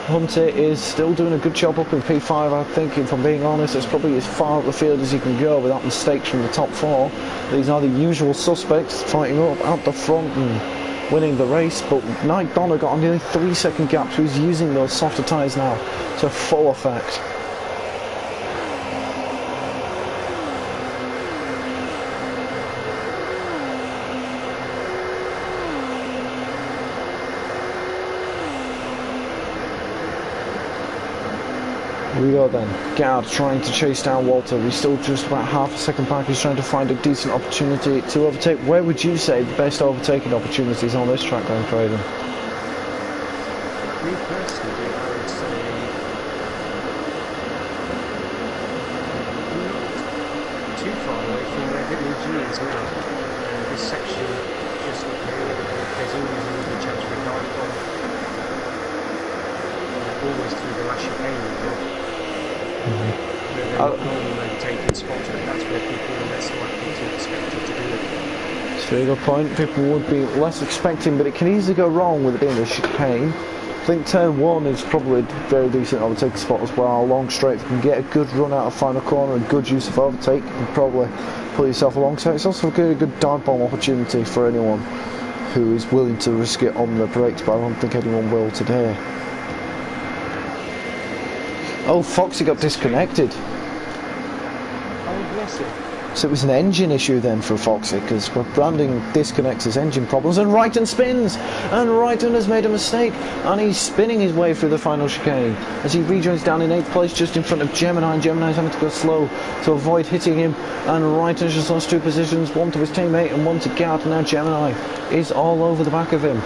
Hunter is still doing a good job up in P5, I think, if I'm being honest. It's probably as far up the field as you can go without mistakes from the top 4. These are the usual suspects fighting up out the front and winning the race, but Knight Donner got a nearly 3 second gap, so he's using those softer tyres now to full effect. We go then. Gard trying to chase down Walter. He's still just about half a second back. He's trying to find a decent opportunity to overtake. Where would you say the best overtaking opportunities on this track then, Craven? Me personally, I would say not too far away from where Wittmann G is now. This section just up here, there's always a chance for a dive bomb. Always through the last chicane as well. Normally taking spots, but that's where people are less likely to expect it to do it. It's a very good point. People would be less expecting, but it can easily go wrong with it being a chicane. I think turn 1 is probably a very decent overtaking spot as well. Long straight, if you can get a good run out of final corner and good use of overtake, you can probably pull yourself along. So it's also a good dive bomb opportunity for anyone who is willing to risk it on the brakes, but I don't think anyone will today. Oh, Foxy got disconnected. Oh, bless him. So it was an engine issue then for Foxy, because branding disconnects his engine problems, and Wrighton spins! And Wrighton has made a mistake, and he's spinning his way through the final chicane as he rejoins down in 8th place just in front of Gemini, and Gemini's having to go slow to avoid hitting him, and Wrighton's just lost 2 positions, one to his teammate and one to Gad, and now Gemini is all over the back of him.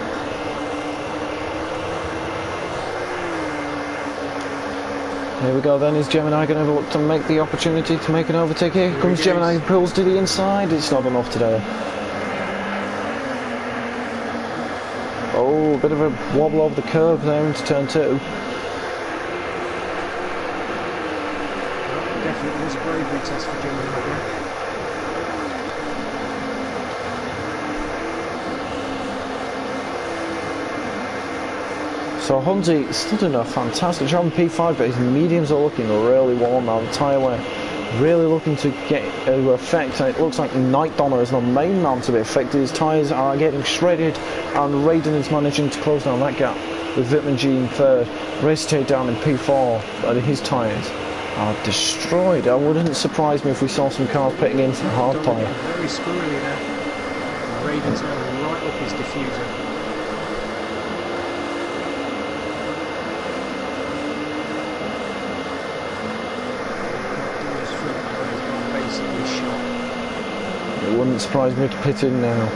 Here we go then, is Gemini going to look to make the opportunity to make an overtake? Here comes Gemini, pulls to the inside, it's not enough today. Oh, a bit of a wobble over the curb there into turn 2. Definitely was a bravery test for Gemini there. So Hunty still doing a fantastic job on P5, but his mediums are looking really warm now. The tyre wear really looking to get to effect, and it looks like Night Donner is the main man to be affected. His tyres are getting shredded, and Raiden is managing to close down that gap with Vitamin G in 3rd. Race down in P4, and his tyres are destroyed. It wouldn't surprise me if we saw some cars pitting into the hard tyre. Very squirrely there. Raiden's going right up his diffuser. It wouldn't surprise me to pit in now.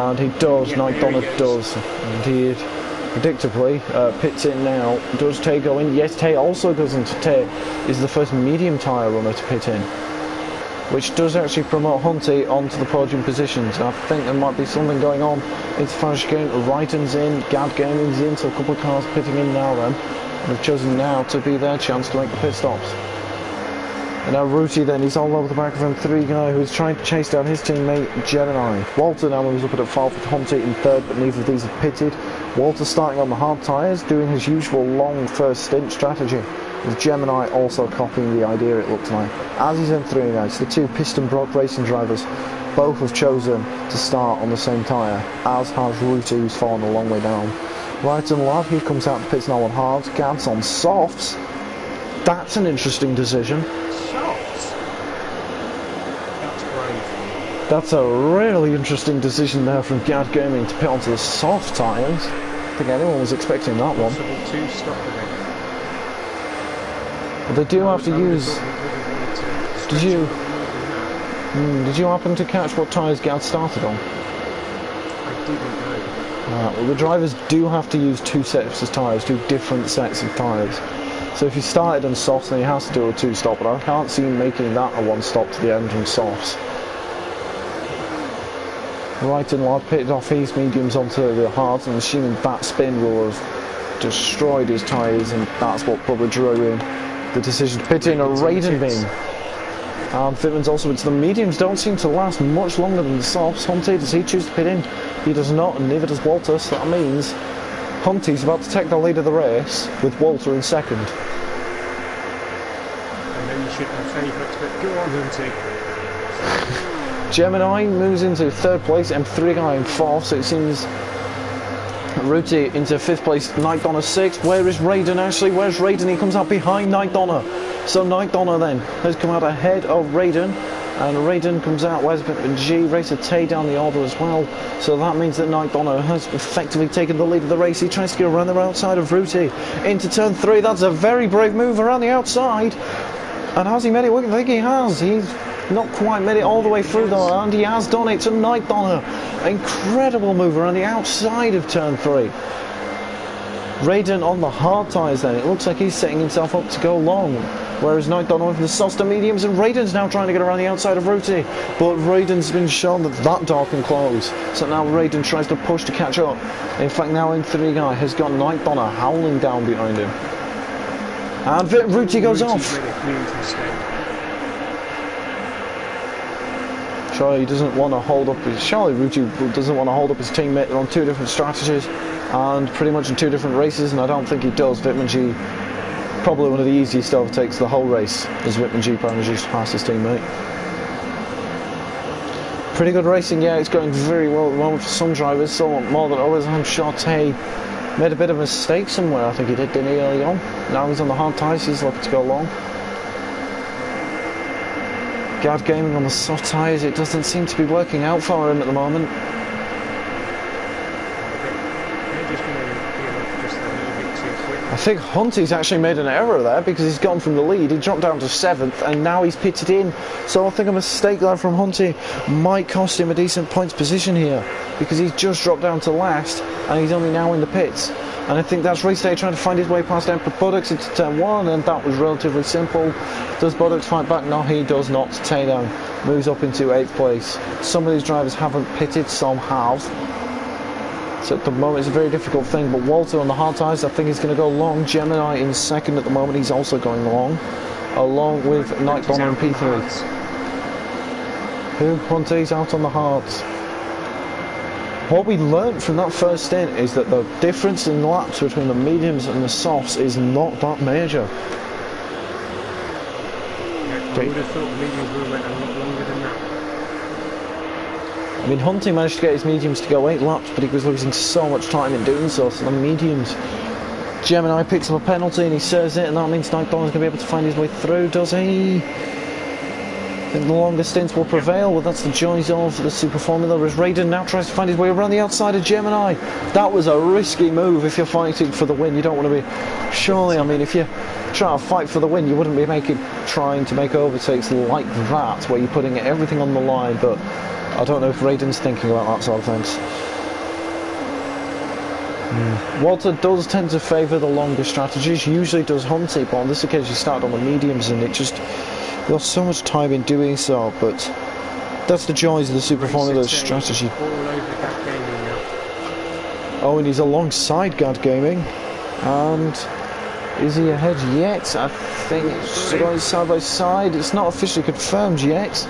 And he does, yeah, Night Donner does. Indeed. Predictably, pits in now. Does Tay go in? Yes, Tay also doesn't. Tay is the first medium tyre runner to pit in, which does actually promote Hunty onto the podium positions. I think there might be something going on. It's Flash Game, Wrighton's in, Gad Gaming's in, so a couple of cars pitting in now then. And they've chosen now to be their chance to make the pit stops. And now Ruti then, he's all over the back of him, 3 guy who's trying to chase down his teammate Gemini. Walter now moves up at 4th with Hunty in 3rd, but neither of these have pitted. Walter starting on the hard tyres, doing his usual long first stint strategy, with Gemini also copying the idea, it looks like. As he's in 3 now, it's the 2 Piston Brock racing drivers. Both have chosen to start on the same tyre, as has Ruti, who's fallen a long way down. Wrighton Lav, he comes out the pits now on hards, Gad's on softs. That's an interesting decision. That's a really interesting decision there from Gad Gaming to pit onto the soft tyres. I don't think anyone was expecting that one. But they do have to use... Did you happen to catch what tyres Gad started on? I didn't know. Well, the drivers do have to use 2 sets of tyres, 2 different sets of tyres. So if he started on softs, then he has to do a 2-stop, but I can't see him making that a 1-stop to the end on softs. Wrighton Lad pitted off his mediums onto the hards, and assuming that spin will have destroyed his tyres, and that's what probably drew in the decision to pit in a Raiden bin. And Fitman's also into the mediums, don't seem to last much longer than the softs. Hunty, does he choose to pit in? He does not, and neither does Walter, so that means Hunty's about to take the lead of the race with Walter in 2nd. And then you should have favourites, but go on Hunty. Gemini moves into 3rd place, M3 guy in 4th, so it seems Ruti into 5th place, Night Donner 6th. Where is Raiden actually? Where's Raiden? He comes out behind Night Donner. So Night Donner then has come out ahead of Raiden, and Raiden comes out, where's G? Racer Tay down the order as well. So that means that Night Donner has effectively taken the lead of the race. He tries to get around the outside of Ruti into turn 3. That's a very brave move around the outside. And has he made it? I think he has. He's not quite made it all the way through though, and he has done it to Night Donner. Incredible move around the outside of turn 3. Raiden on the hard tyres then, it looks like he's setting himself up to go long, whereas Night Donner with the softer mediums, and Raiden's now trying to get around the outside of Ruti, but Raiden's been shown that door can close, so now Raiden tries to push to catch up. In fact, now in 3 guy has got Night Donner howling down behind him, and Ruti goes off. Surely he doesn't want to hold up his... Surely Ruti doesn't want to hold up his teammate. They're on 2 different strategies and pretty much in 2 different races, and I don't think he does. Vitamin G, probably one of the easiest overtakes the whole race, as Vitamin G manages to pass his teammate. Pretty good racing, yeah, it's going very well at the moment for some drivers, so more than others. I'm sure Tay Made a bit of a mistake somewhere, I think he did, didn't he, early on? Now he's on the hard tyres, he's looking to go long. Guard gaming on the soft tyres, it doesn't seem to be working out for him at the moment. I think Hunty's actually made an error there because he's gone from the lead, he dropped down to 7th and now he's pitted in. So I think a mistake there from Hunty might cost him a decent points position here because he's just dropped down to last and he's only now in the pits. And I think that's Race Day trying to find his way past Emperor Buttocks into turn 1, and that was relatively simple. Does Buttocks fight back? No, he does not. Takedown moves up into 8th place. Some of these drivers haven't pitted, some have. So at the moment it's a very difficult thing, but Walter on the hard tyres, I think he's going to go long. Gemini in 2nd at the moment, he's also going long, along with Night Bonner and P3. Who? Hunty's out on the hards. What we learnt from that first stint is that the difference in laps between the mediums and the softs is not that major. I would have thought the mediums would have went a lot longer than that. I mean, Hunty managed to get his mediums to go 8 laps, but he was losing so much time in doing so, so the mediums. Gemini picks up a penalty and he serves it, and that means Night Donner's going to be able to find his way through, does he? I think the longer stints will prevail. Well, that's the joys of the Super Formula, as Raiden now tries to find his way around the outside of Gemini. That was a risky move if you're fighting for the win. You don't want to be... Surely, I mean, if you try to fight for the win, you wouldn't be trying to make overtakes like that, where you're putting everything on the line, but I don't know if Raiden's thinking about that sort of things. Walter does tend to favour the longer strategies, usually does Hunty, but on this occasion he started on the mediums and it just lost so much time in doing so, but that's the joys of the Super Formula strategy. Oh, and he's alongside Gad Gaming, and is he ahead yet? I think it's going side by side, it's not officially confirmed yet.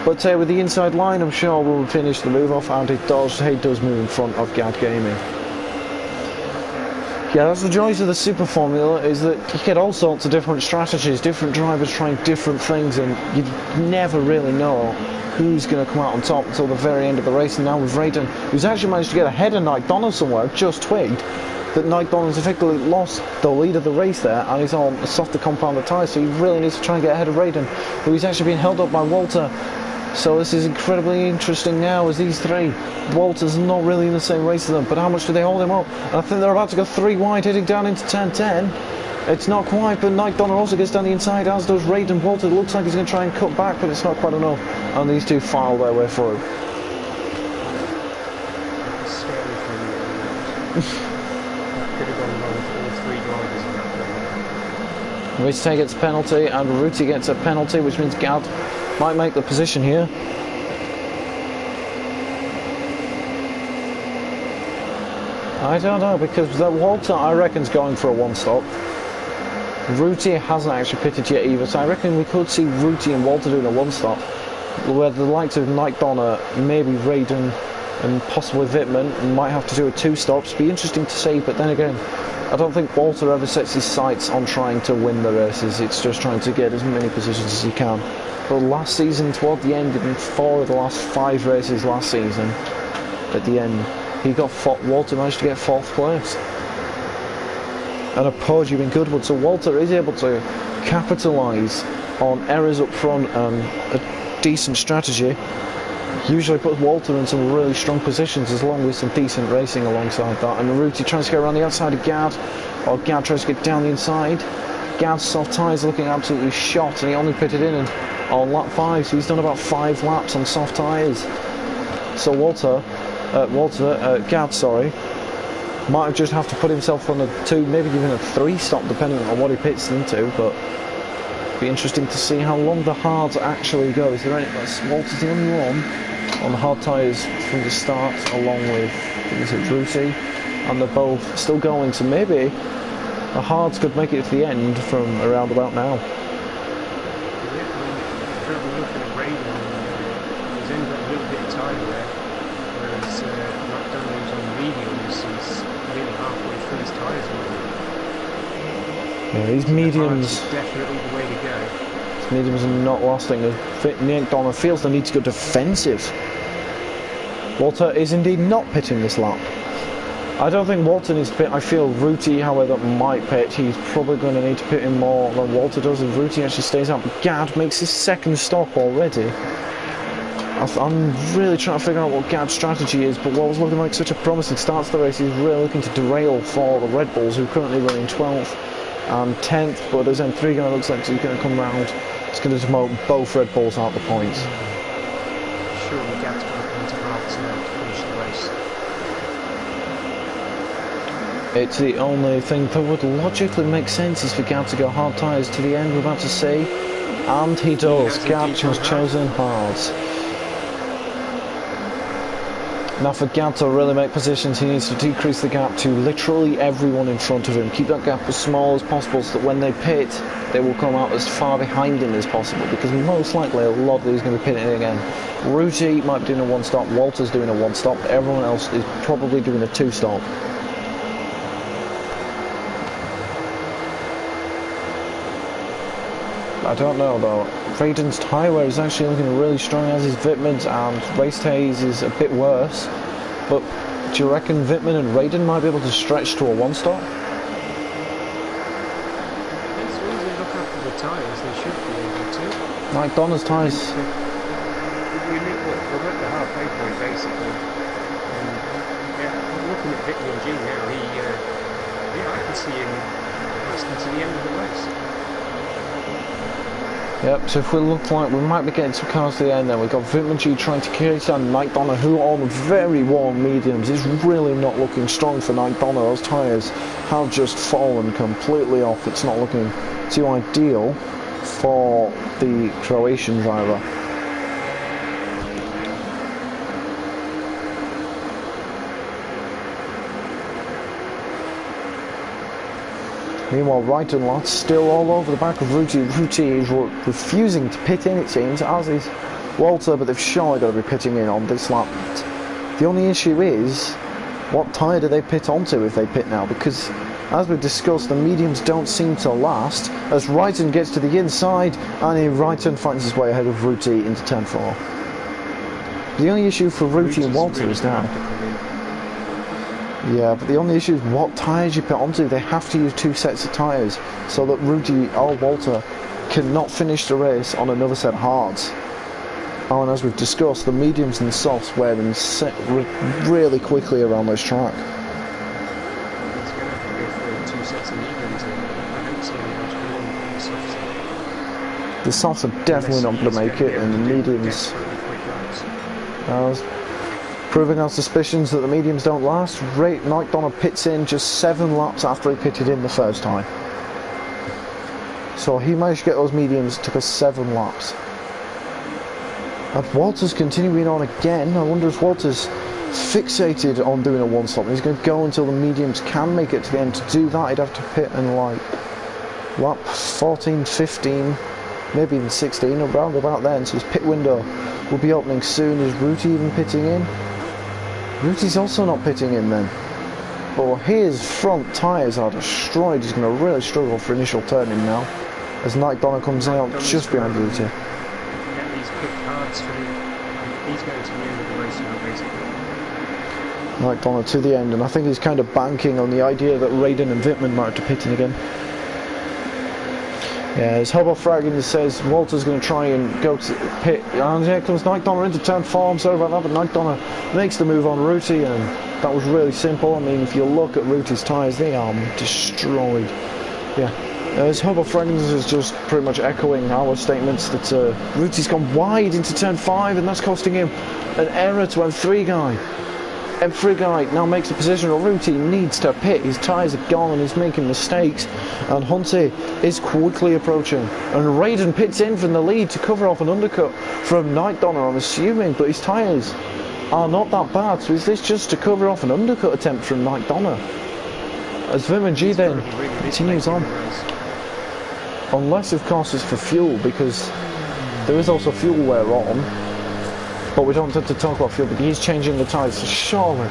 But with the inside line, I'm sure we'll finish the move off, and he does move in front of Gad Gaming. Yeah, that's the joys of the Super Formula, is that you get all sorts of different strategies, different drivers trying different things, and you never really know who's going to come out on top until the very end of the race. And now with Raiden, who's actually managed to get ahead of Night Donner somewhere, just twigged that Night Donner's effectively lost the lead of the race there, and he's on the softer compounded tyres, so he really needs to try and get ahead of Raiden, who he's actually being held up by Walter. So this is incredibly interesting now as these three. Walter's not really in the same race as them, but how much do they hold him up? And I think they're about to go 3 wide heading down into turn 10. It's not quite, but Night Donner also gets down the inside, as does Raiden. Walter looks like he's going to try and cut back, but it's not quite enough. And these two file their way through. Ricey gets a penalty, and Ruti gets a penalty, which means Gad might make the position here. I don't know, because Walter, I reckon, is going for a one-stop. Ruti hasn't actually pitted yet either, so I reckon we could see Ruti and Walter doing a one-stop, where the likes of Night Donner, maybe Raiden, and possibly Wittmann might have to do a 2 stops. Be interesting to see, but then again, I don't think Walter ever sets his sights on trying to win the races. It's just trying to get as many positions as he can. But last season, toward the end, in 4 of the last 5 races last season, at the end, Walter managed to get 4th place. And a podium in Goodwood. So Walter is able to capitalise on errors up front and a decent strategy. Usually puts Walter in some really strong positions, as long as some decent racing alongside that. And Ruti tries to get around the outside of Gad, or Gad tries to get down the inside. Gad's soft tyres looking absolutely shot, and he only pitted in on lap 5, so he's done about 5 laps on soft tyres. So Gad, might just have to put himself on a 2, maybe even a 3 stop, depending on what he pits into. But be interesting to see how long the hards actually go. Is there any? Walter's the only one on the hard tyres from the start, along with Ruti, and they're both still going. So maybe the hards could make it to the end from around about now. Yeah, these mediums definitely the way to go. These mediums are not lasting. Nick Donner feels the need to go defensive. Walter is indeed not pitting this lap. I don't think Walter needs to pit. I feel Ruti, however, might pit. He's probably going to need to pit in more than Walter does if Ruti actually stays out. But Gad makes his second stop already. I'm really trying to figure out what Gad's strategy is, but what was looking like such a promising start to the race, he's really looking to derail for the Red Bulls, who are currently running 12th and 10th, but as M3 guy looks like he's going to come round. It's going to demote both Red Bulls out the points. Surely Gad's going to come to halves now to finish the race. It's the only thing that would logically make sense is for Gad to go hard tyres to the end, we're about to say, and he does. Gad has chosen hards. Now for Gad to really make positions, he needs to decrease the gap to literally everyone in front of him. Keep that gap as small as possible so that when they pit, they will come out as far behind him as possible, because most likely a lot of these are going to be pitting again. Ruti might be doing a one-stop, Walter's doing a one-stop, but everyone else is probably doing a two-stop. I don't know though. Raiden's tyre wear is actually looking really strong, as is Wittmann's, and Race Haze is a bit worse. But do you reckon Wittmann and Raiden might be able to stretch to a one-stop? As long as they look after the tyres, they should be able to. Like Donna's tyres. We're at the halfway point basically. I'm looking at Wittmann G now. I can see him lasting to the end of the race. Yep, so if we look like we might be getting some cars to the end then, we've got Wittmann G trying to carry down Night Donna, who on very warm mediums is really not looking strong for Night Donna. Those tyres have just fallen completely off. It's not looking too ideal for the Croatian driver. Meanwhile, Wright and Lott still all over the back of Ruti. Ruti is refusing to pit in, it seems, as is Walter, but they've surely got to be pitting in on this lap. The only issue is, what tyre do they pit onto if they pit now? Because, as we've discussed, the mediums don't seem to last, as Wrighton gets to the inside, and Wrighton finds his way ahead of Ruti into turn 4. The only issue for Ruti and Walter is now. Yeah, but the only issue is what tyres you put onto. They have to use two sets of tyres so that Ruti or Walter cannot finish the race on another set of hards. Oh, and as we've discussed, the mediums and the softs wear them really quickly around this track. He's going to have to go for two sets of mediums. I don't see any much going on the softs. The softs are definitely not going to make it, and the mediums... Proving our suspicions that the mediums don't last, Night Donna pits in just 7 laps after he pitted in the first time. So he managed to get those mediums, it took us 7 laps. And Walter's continuing on again. I wonder if Walter's fixated on doing a one-stop. He's going to go until the mediums can make it to the end. To do that, he'd have to pit in like lap 14, 15, maybe even 16, around about then. So his pit window will be opening soon. Is Ruti even pitting in? Ruti's also not pitting in then. But his front tyres are destroyed. He's going to really struggle for initial turning now, as Night Donna comes out just behind Ruti. Get these quick cards for him. He's going to the end of the race now, basically. Night Donna to the end, and I think he's kind of banking on the idea that Raiden and Wittmann might have to pit in again. Yeah, as Hobo Fragging says, Walter's going to try and go to pit, and here comes Night Donna into turn 4. I'm sorry about that, but Night Donna makes the move on Ruti, and that was really simple. I mean, if you look at Ruti's tyres, they are destroyed. Yeah, as Hobo Fragging is just pretty much echoing our statements that Ruti's gone wide into turn 5, and that's costing him an error to M3 guy. M3 guy now makes a position where Ruti needs to pit. His tyres are gone and he's making mistakes, and Hunty is quickly approaching, and Raiden pits in from the lead to cover off an undercut from Night Donna, I'm assuming, but his tyres are not that bad. So is this just to cover off an undercut attempt from Night Donna? As Wittmann G then continues on, unless of course it's for fuel, because there is also fuel wear on. But we don't have to talk about fuel, but he's changing the tyres, so surely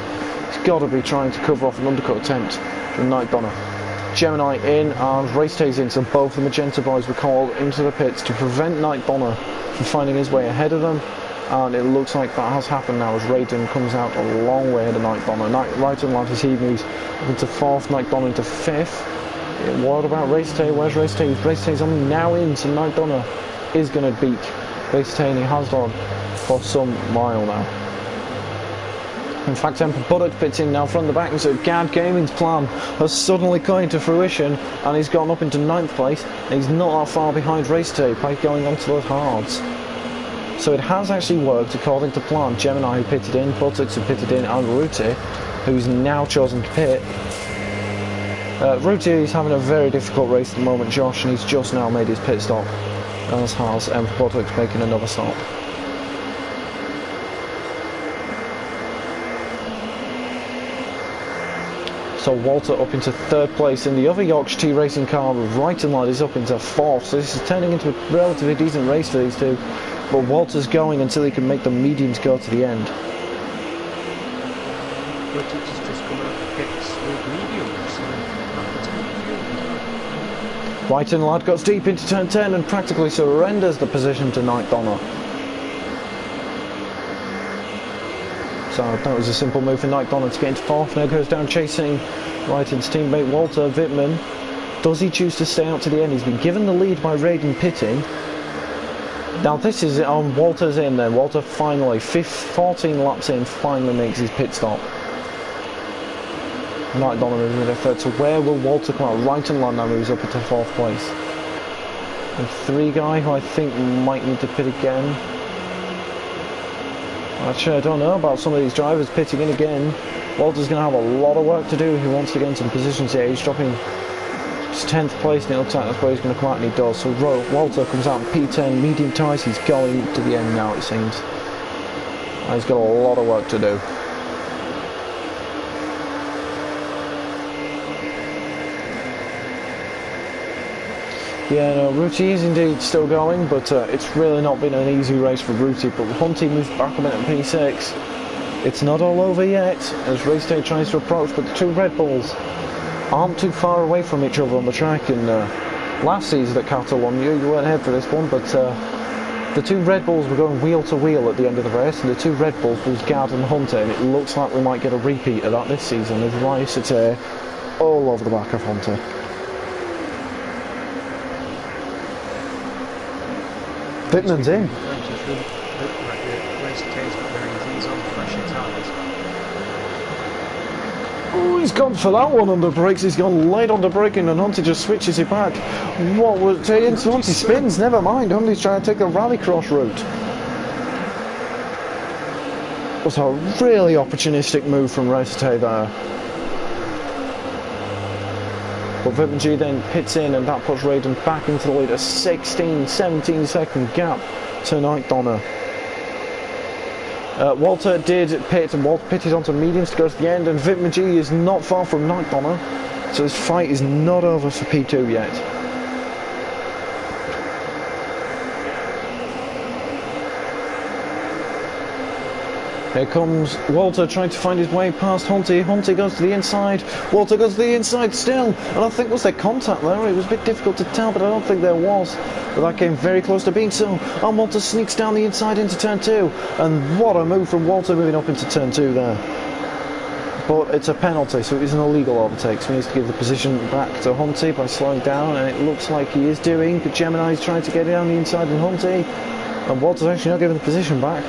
he's got to be trying to cover off an undercut attempt from Night Donna. Gemini in and Race Days in, so both the Magenta boys were called into the pits to prevent Night Donna from finding his way ahead of them. And it looks like that has happened now as Raiden comes out a long way ahead of Night Donner. Right and left as he moves into 4th, Night Donner into 5th. What about Race Day? Where's Race Day? Race Day's only now in, so Night Donner is going to beat Race Day, and he has done for some while now. In fact, Emperor Buddock fits in now from the back, and so Gad Gaming's plan has suddenly come into fruition, and he's gone up into 9th place, and he's not that far behind Race Day by going onto those hards. So it has actually worked according to plan. Gemini, who pitted in, Buttocks, who pitted in, and Ruti, who's now chosen to pit. Ruti is having a very difficult race at the moment, Josh, and he's just now made his pit stop, as has Emperor Buttocks making another stop. So Walter up into 3rd place, and the other Yorkshire T Racing car, Right and Lad, is up into 4th. So this is turning into a relatively decent race for these two. But Walter's going until he can make the mediums go to the end. Buttocks has just come out of pits with mediums, so Right and Lad goes deep into turn 10 and practically surrenders the position to Night Donner. So that was a simple move for Night Donner to get into 4th. Now goes down chasing Ryton's teammate Walter Wittmann. Does he choose to stay out to the end? He's been given the lead by Raiden pitting. Now this is on Walter's in then. Walter finally, 14 laps in, finally makes his pit stop. Night Donner moves into 3rd. So where will Walter come out? Right and Lad now moves up into 4th place. And 3 guy who I think might need to pit again. Actually, I don't know about some of these drivers pitting in again. Walter's going to have a lot of work to do if he wants to get into positions here. He's dropping his 10th place, and it looks like that's where he's going to come out, and he does. So Walter comes out in P10, medium tyres. He's going to the end now, it seems. And he's got a lot of work to do. Yeah, no, Ruti is indeed still going, but it's really not been an easy race for Ruti. But Hunty moves back a bit at P6. It's not all over yet, as Race Day tries to approach, but the 2 Red Bulls aren't too far away from each other on the track. And last season at Catalunya, you weren't here for this one, but the 2 Red Bulls were going wheel to wheel at the end of the race, and the 2 Red Bulls was Gad and Hunter, and it looks like we might get a repeat of that this season, with Ryan all over the back of Hunter. Wittmann's in. Oh, he's gone for that one under brakes. He's gone late on the braking, and Hunty just switches it back. What was it? Hunty spins. Never mind. Hunty's trying to take the rallycross route. It was a really opportunistic move from Restay there. But Wittmann then pits in, and that puts Raiden back into the lead, a 17 second gap to Night Donner. Walter did pit, and Walter pitted onto mediums to go to the end, and Wittmann is not far from Night Donner, so this fight is not over for P2 yet. Here comes Walter trying to find his way past Hunty. Hunty goes to the inside. Walter goes to the inside still. And I think was there contact there? It was a bit difficult to tell, but I don't think there was. But that came very close to being so. And Walter sneaks down the inside into turn 2. And what a move from Walter moving up into turn 2 there. But it's a penalty, so it is an illegal overtake. So he needs to give the position back to Hunty by slowing down. And it looks like he is doing. Gemini is trying to get down the inside and Hunty. And Walter's actually not giving the position back.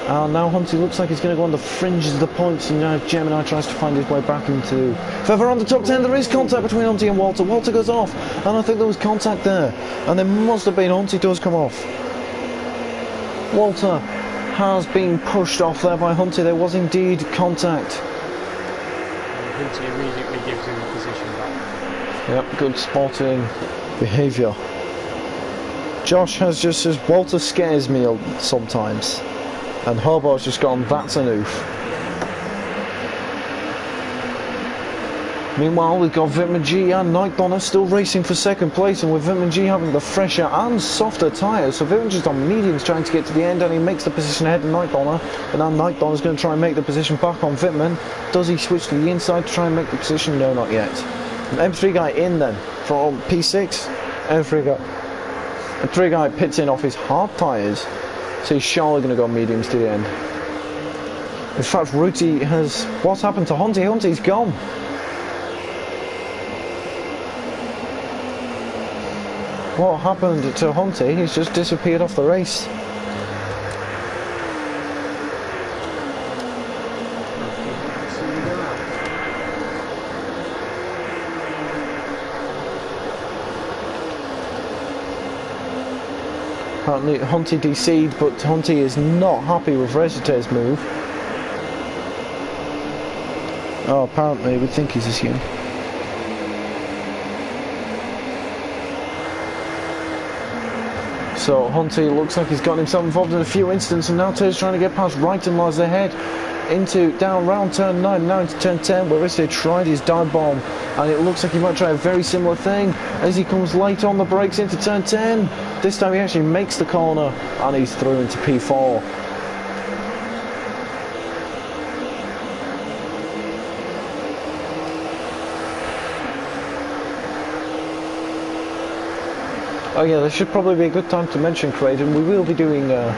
And now Hunty looks like he's going to go on the fringes of the points, and now Gemini tries to find his way back into further on the top 10. There is contact between Hunty and Walter. Walter goes off, and I think there was contact there, and there must have been. Hunty does come off. Walter has been pushed off there by Hunty. There was indeed contact. And Hunty immediately gives him the position back. Yep, good sporting behaviour. Josh has just says Walter scares me sometimes. And Hobo's just gone, that's an oof. Meanwhile, we've got Wittmann and Night Donner still racing for second place, and with Wittmann having the fresher and softer tyres. So Wittmann just on mediums trying to get to the end, and he makes the position ahead of Night Donner. And now Night Donner's going to try and make the position back on Wittmann. Does he switch to the inside to try and make the position? No, not yet. M3 guy in then from P6. M3 guy pits in off his hard tyres. So he's surely going to go mediums to the end. In fact, Ruti has... What's happened to Hunty? Hunty's gone. What happened to Hunty? He's just disappeared off the race. Apparently Hunty DC'd, but Hunty is not happy with Resite's move. Oh, apparently we think he's assumed. So Hunty looks like he's gotten himself involved in a few incidents, and now Taylor's trying to get past Wright and lies ahead into down round turn 9, now into turn 10, where Resite tried his dive bomb, and it looks like he might try a very similar thing as he comes late on the brakes into turn 10. This time he actually makes the corner and he's through into P4. Oh yeah, this should probably be a good time to mention, Craig, and we will be doing a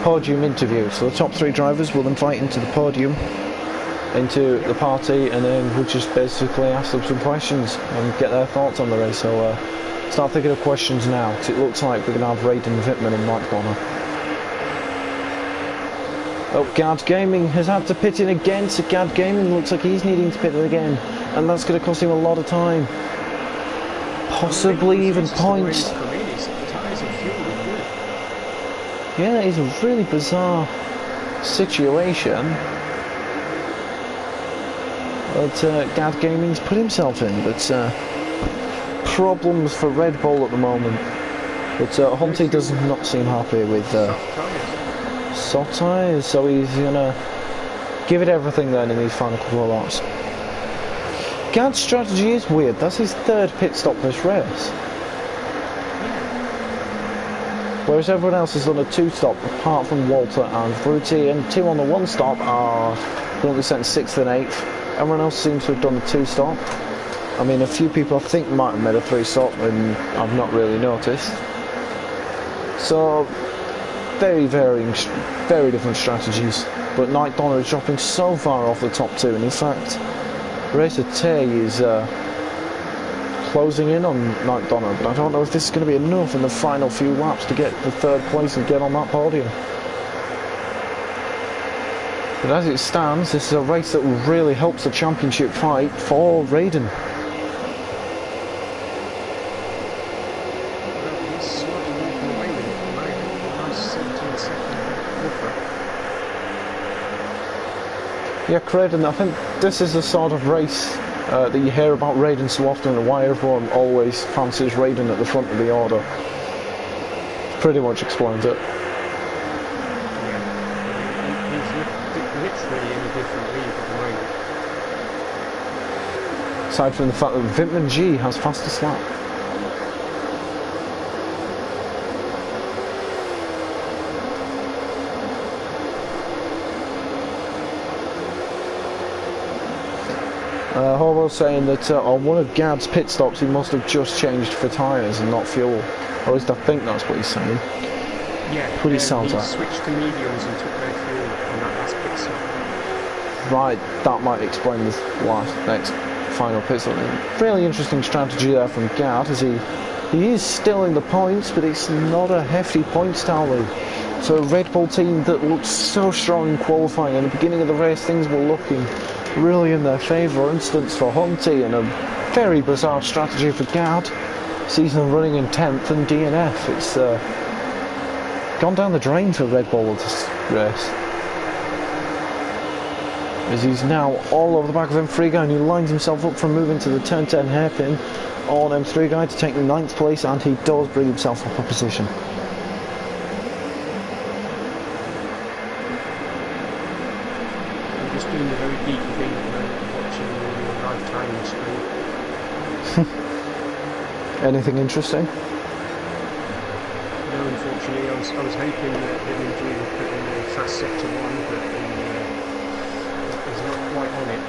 podium interview. So the top 3 drivers will invite into the podium, into the party, and then we'll just basically ask them some questions and get their thoughts on the race. So start thinking of questions now, because it looks like we're going to have Raiden, Wittmann and Mike Bonner. Oh, Gad Gaming has had to pit in again, so Gad Gaming looks like he's needing to pit in again, and that's going to cost him a lot of time. Possibly even points. Yeah, it's a really bizarre situation that Gad Gaming's put himself in, but problems for Red Bull at the moment. But Hunty does not seem happy with soft tyres, so he's gonna give it everything then in these final couple of laps. Gad's strategy is weird. That's his 3rd pit stop this race. Whereas everyone else has done a 2-stop, apart from Walter and Fruity, and 2 on the 1-stop are currently sent 6th and 8th. Everyone else seems to have done a 2-stop. I mean, a few people I think might have made a 3-stop, and I've not really noticed. So, very varying, very different strategies. But Night Donner is dropping so far off the top 2, and in fact, Resite is closing in on Night Donner, but I don't know if this is going to be enough in the final few laps to get the 3rd place and get on that podium. But as it stands, this is a race that really helps the championship fight for Raiden. Yeah, Raiden, I think this is the sort of race that you hear about Raiden so often, and why everyone always fancies Raiden at the front of the order. Pretty much explains it. He's literally in a different league at the moment. Aside from the fact that Wittmann G has fastest lap. Horvo saying that on one of Gad's pit stops he must have just changed for tyres and not fuel. Or at least I think that's what he's saying. Yeah, what he sounds like. He switched to mediums and took their fuel on that last pit stop. Right, that might explain this next final pit stop. Really interesting strategy there from Gad, as he is still in the points, but it's not a hefty points tally. So a Red Bull team that looked so strong in qualifying, in the beginning of the race things were looking really in their favour. Instance for Hunty, and a very bizarre strategy for Gad. Sees them running in 10th and DNF. It's gone down the drain for Red Bull this race, as he's now all over the back of M3 guy, and he lines himself up for moving to the turn 10 hairpin on M3 guy to take the 9th place, and he does bring himself up a position. Doing the very geeky thing of watching the live timing screen. Anything interesting? No, unfortunately, I was hoping that Wittmann would put in the fast sector 1, but he's not quite on it.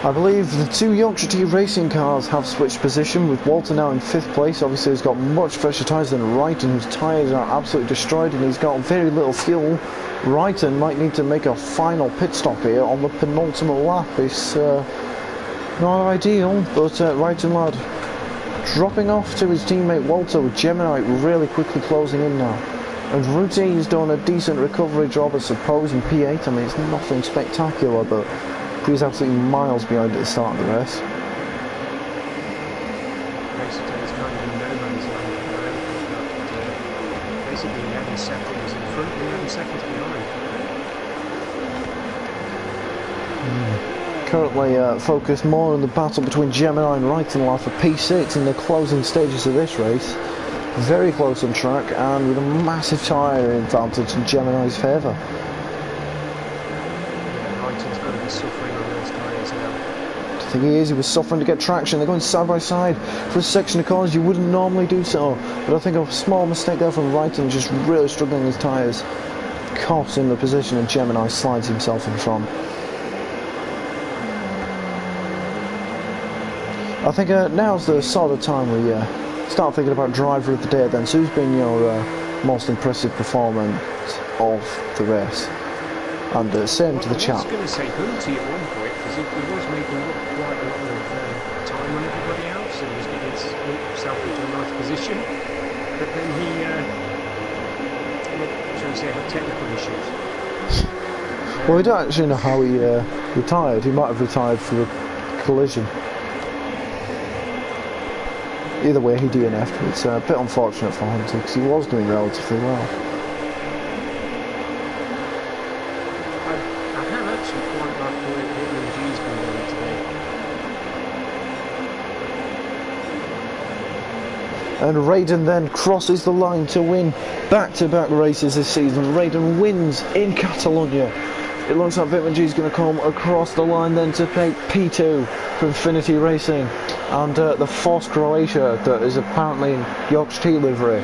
I believe the two Yorkshire Tea racing cars have switched position, with Walter now in 5th place. Obviously he's got much fresher tyres than Wrighton, whose tyres are absolutely destroyed and he's got very little fuel. Wrighton might need to make a final pit stop here on the penultimate lap. It's not ideal, but Wrighton lad dropping off to his teammate Walter, with Gemini really quickly closing in now. And Routine's done a decent recovery job, I suppose, in P8. I mean, it's nothing spectacular, but he's absolutely miles behind at the start of the race. Basically, it's kind of in no man's land at the moment. Basically, 11 seconds in front and 11 seconds behind. Currently focused more on the battle between Gemini and Wrighton lad for P6 in the closing stages of this race. Very close on track and with a massive tyre advantage in Gemini's favour. Wrighton's got to be suffering on those tyres now. I think he is. He was suffering to get traction. They're going side by side for a section of corners. You wouldn't normally do so, but I think a small mistake there from Wrighton, just really struggling with his tyres, cost him the position, and Gemini slides himself in front. I think now's the sort of time we start thinking about driver of the day then. So who's been your most impressive performance of the race? And same to the chat. I was going to say Hunty at one point, because he was making quite a lot of time on everybody else and was getting himself into a nice position. But then he, shall we say, had technical issues. Well, we don't actually know how he retired. He might have retired for a collision. Either way, he DNF'd. It's a bit unfortunate for Hunter because he was doing relatively well. I have actually quite liked the way him and G's been doing today. And Raiden then crosses the line to win back-to-back races this season. Raiden wins in Catalunya. It looks like Vitman G is going to come across the line then to take P2 for Infinity Racing. And the Force Croatia that is apparently in Yorkshire Tea livery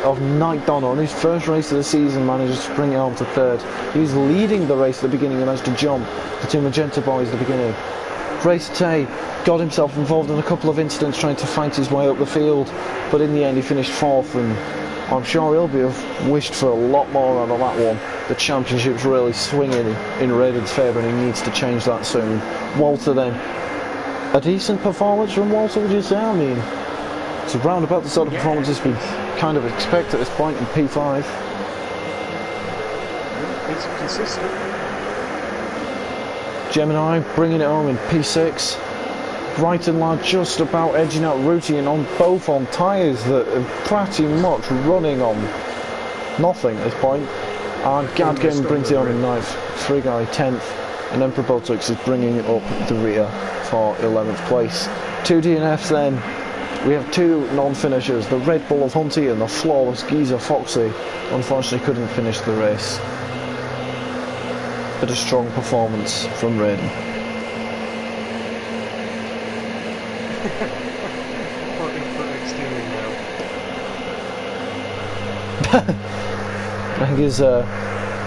of Knight Donner on his first race of the season manages to bring it on to 3rd. He's leading the race at the beginning and managed to jump the two Magenta boys at the beginning. Grace Tay got himself involved in a couple of incidents trying to fight his way up the field, but in the end he finished 4th, and I'm sure he'll be wished for a lot more out of that one. The championship's really swinging in Raiden's favour and he needs to change that soon. Walter then, a decent performance from Walter, would you say? I mean, it's around about the sort of performances we kind of expect at this point in P5. It's consistent. Gemini bringing it home in P6. Brighton lad just about edging out Routian on both on tyres that are pretty much running on nothing at this point. And Gadgame brings it on in 9th, Frigai 10th, and Emperor Botox is bringing it up the rear for 11th place. 2 DNFs then. We have 2 non-finishers, the Red Bull of Hunty and the flawless Geezer Foxy. Unfortunately couldn't finish the race. But a strong performance from Raiden. What the fuck's doing now? I think he's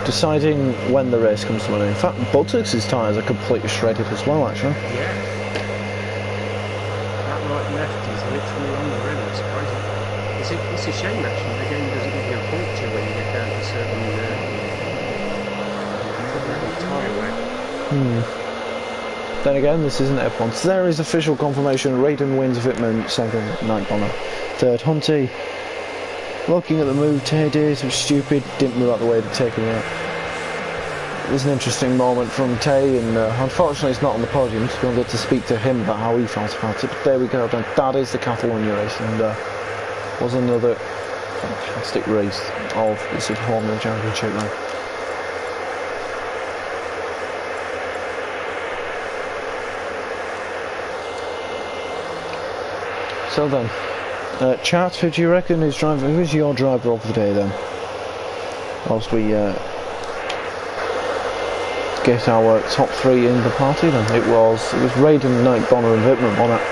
deciding when the race comes to an end. In fact, Botox's tyres are completely shredded as well, actually. Yeah. That right and left is literally on the rim, surprisingly. It's a shame actually, the game doesn't give you a point to when you get down to certain tyre wear. Then again, this isn't F1. So there is official confirmation. Raiden wins Vitman 2nd, Knight Donner 3rd. Hunty looking at the move, Tay did, it was stupid, didn't move out the way to take him out. It was an interesting moment from Tay, and unfortunately he's not on the podium, so we'll get to speak to him about how he felt about it. But there we go, then. That is the Catalunya race, and was another fantastic race of the City Formula Championship now. So then, chat, who do you reckon is driving? Who's your driver of the day then? Whilst we get our top 3 in the party, then it was Raiden, Knight Donner, and Vitman, wasn't it?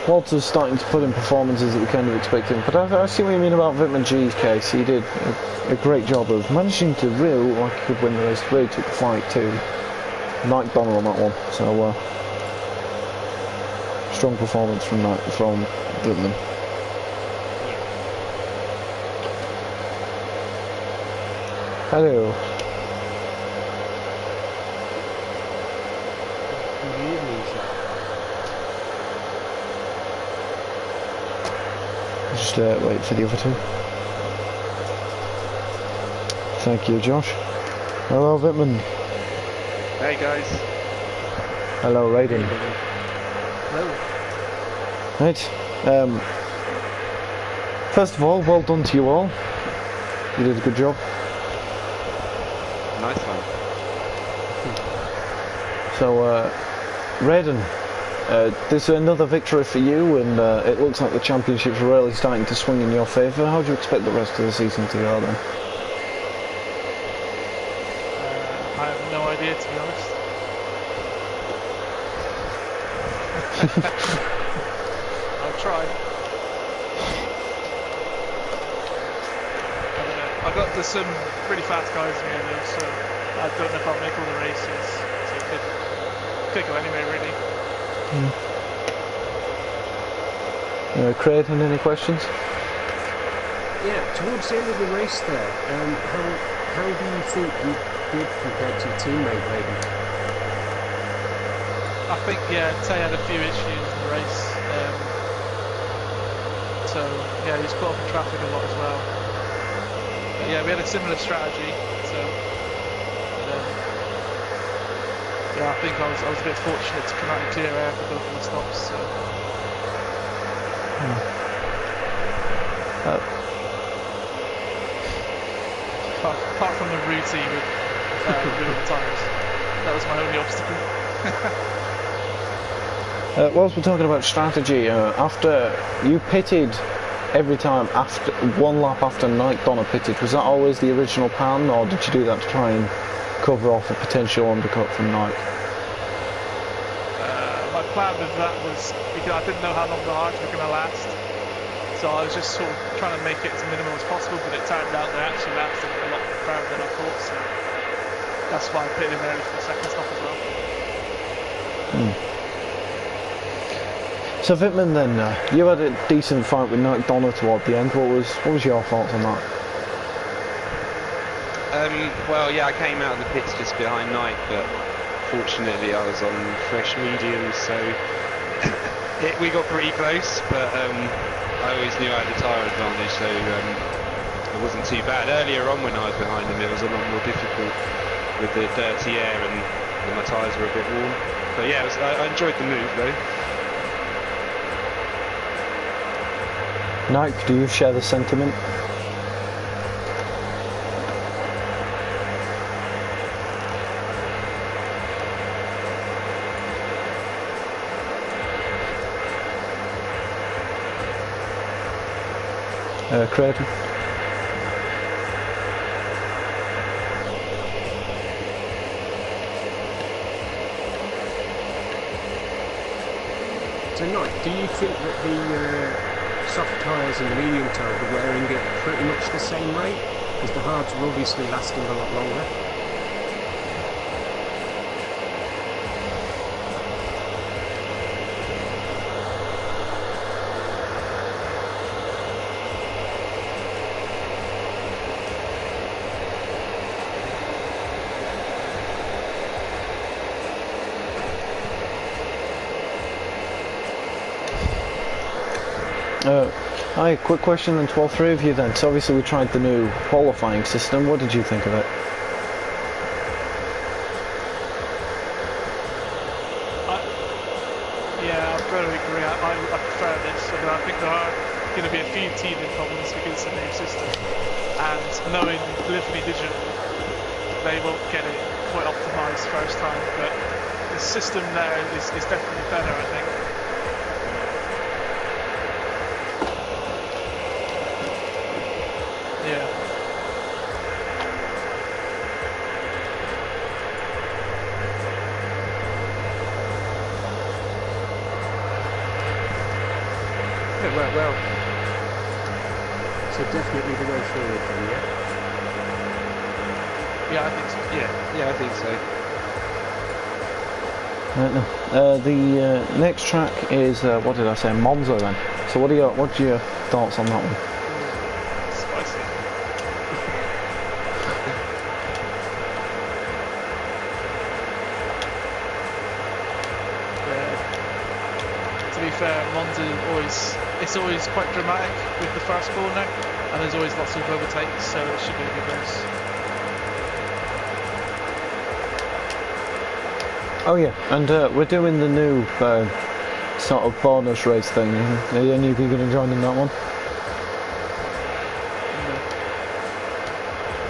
Walter's starting to put in performances that we kind of expected, but I see what you mean about Vitman G's case. He did a great job of managing to really look like he could win the race. Really took the fight to Mike Donald on that one. So strong performance from Vitman. Hello. Good evening, sir. Just wait for the other two. Thank you, Josh. Hello, Vitman. Hey guys. Hello, Raiden. Hello. Right. First of all, well done to you all. You did a good job. Nice one. So, Raiden, this is another victory for you, and it looks like the championships are really starting to swing in your favour. How do you expect the rest of the season to go then? I have no idea, to be honest. I'll try. There's some pretty fast guys in here though, so I don't know if I'll make all the races. So it could go anyway, really. Creighton, any questions? Yeah, towards the end of the race there, how do you think you did compared to your teammate, maybe? I think, yeah, Tay had a few issues in the race. So, yeah, he's caught up in traffic a lot as well. But, yeah, we had a similar strategy, so... yeah, I think I was a bit fortunate to come out in clear air for both of the stops, so... Apart from the routine with ruined tyres, that was my only obstacle. Whilst we're talking about strategy, after you pitted every time after one lap after Nike Donna pitted, was that always the original plan, or did you do that to try and cover off a potential undercut from Nike? My plan with that was because I didn't know how long the hards were going to last, so I was just sort of trying to make it as minimal as possible, but it turned out they actually lasted a lot further than I thought, so that's why I pitted him early for the second stop as well. So Vitman, then you had a decent fight with Nike Donna toward the end. What was your thoughts on that? Well, yeah, I came out of the pits just behind Nike, but fortunately I was on fresh mediums, so we got pretty close, but I always knew I had a tyre advantage, so it wasn't too bad. Earlier on when I was behind him, it was a lot more difficult with the dirty air and my tyres were a bit warm. But yeah, I enjoyed the move though. Nike, do you share the sentiment? Creighton? So, Nike, do you think that the soft tyres and the medium tyres were wearing it pretty much the same way? Because the hards were obviously lasting a lot longer. Hi, quick question then to all three of you then. So obviously we tried the new qualifying system. What did you think of it? Yeah, I've got to agree. I prefer this. I think there are going to be a few teething problems because it's a new system. And knowing Livery Digital, they won't get it quite optimised first time. But the system there is definitely better, I think. Yeah. well. So definitely the way forward then, yeah? Yeah, I think so. Yeah, I think so. The next track is what did I say? Monza then. So what's your thoughts on that one? Spicy. To be fair, Monza it's always quite dramatic with the first corner, and there's always lots of overtakes, so it should be a good race. Oh yeah, and we're doing the new sort of bonus race thing. Are any of you going to join in that one?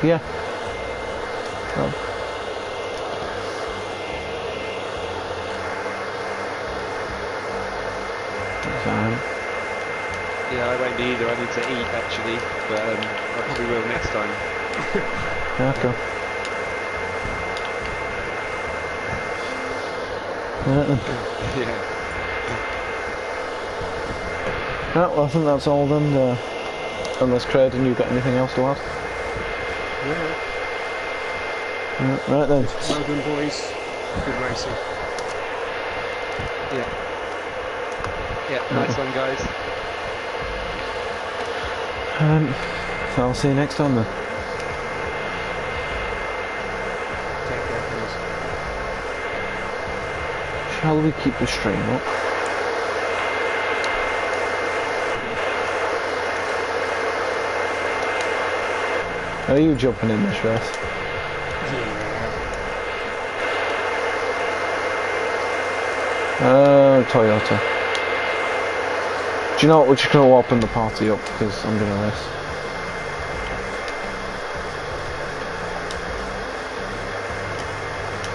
Yeah. Oh. Yeah, I won't be either. I need to eat actually, but I probably will next time. Okay. Yeah. Right, well, I think that's all then. Unless Craden, you've got anything else to add? Yeah. Right then. Well done, boys. Good racing. Yeah, nice one, guys. So I'll see you next time then. Take care, boys. Shall we keep the stream up? Are you jumping in this race? Toyota. Do you know what? We're just going to open the party up because I'm going to race.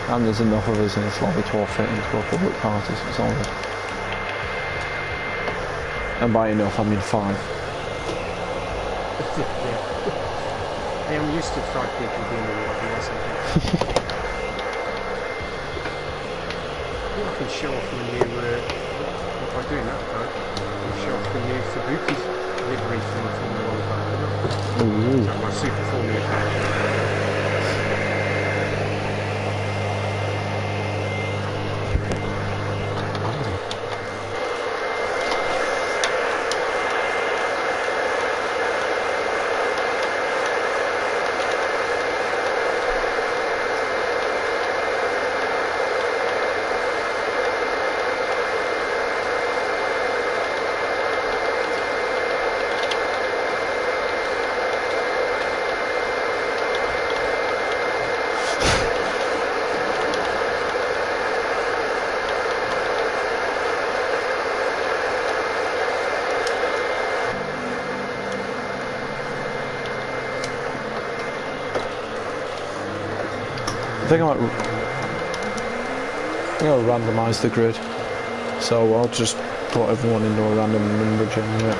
And there's enough of us in this lobby to all fit into a public party, so it's all good. And by enough, I mean 5. Yeah. Hey, I'm used to 5 people being in the lobby or something. I can show off the new, by doing that, right? I can show off the new Fubuki livery from the Formula 1 car. Ooh. So my Super Formula car. I think I'll randomise the grid, so I'll just put everyone into a random number generator.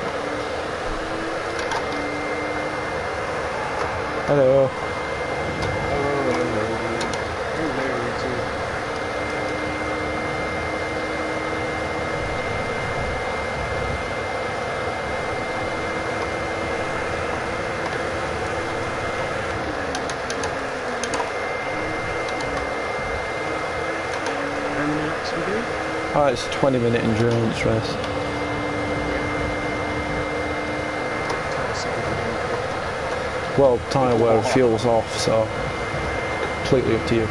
Hello. Oh, it's a 20-minute endurance race. Well, tyre wear and fuel's off, so completely up to you.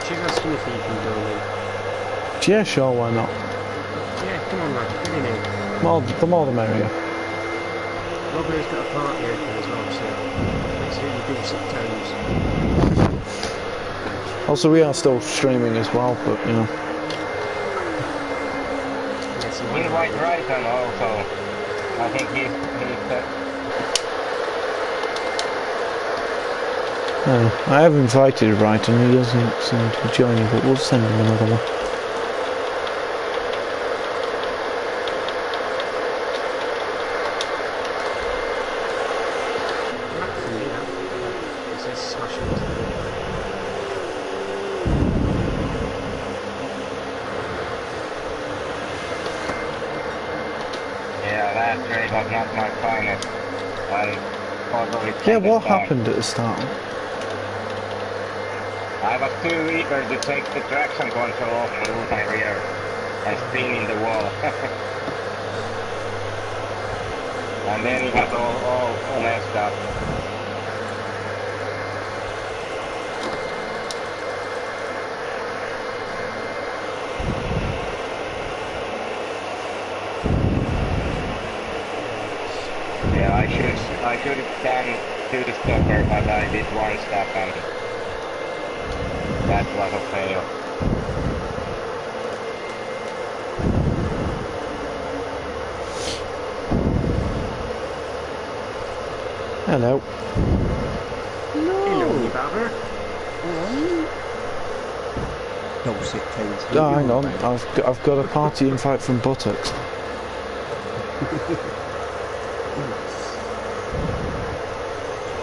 She's asking if you can go in. Yeah, sure, why not? Yeah, come on, lad, get in here. The more the merrier. Robert's got a party open as well, so let's hear you do some tones. Also, we are still streaming as well, but you know. Yes, you Invite Ryton also. I think he's I have invited Wright and he doesn't seem to be joining, but we'll send him another one. last race was not my finest. I probably Yeah, what happened at the start? I was too eager to take the traction control off and lose my rear and spin in the wall. And then it was all messed up. Yeah, I should have done two stopper, but I did one stop and that was a fail. Hello. Hello, Barbara. Don't sit tense. Oh, hang on, I've got a party invite from Buttocks.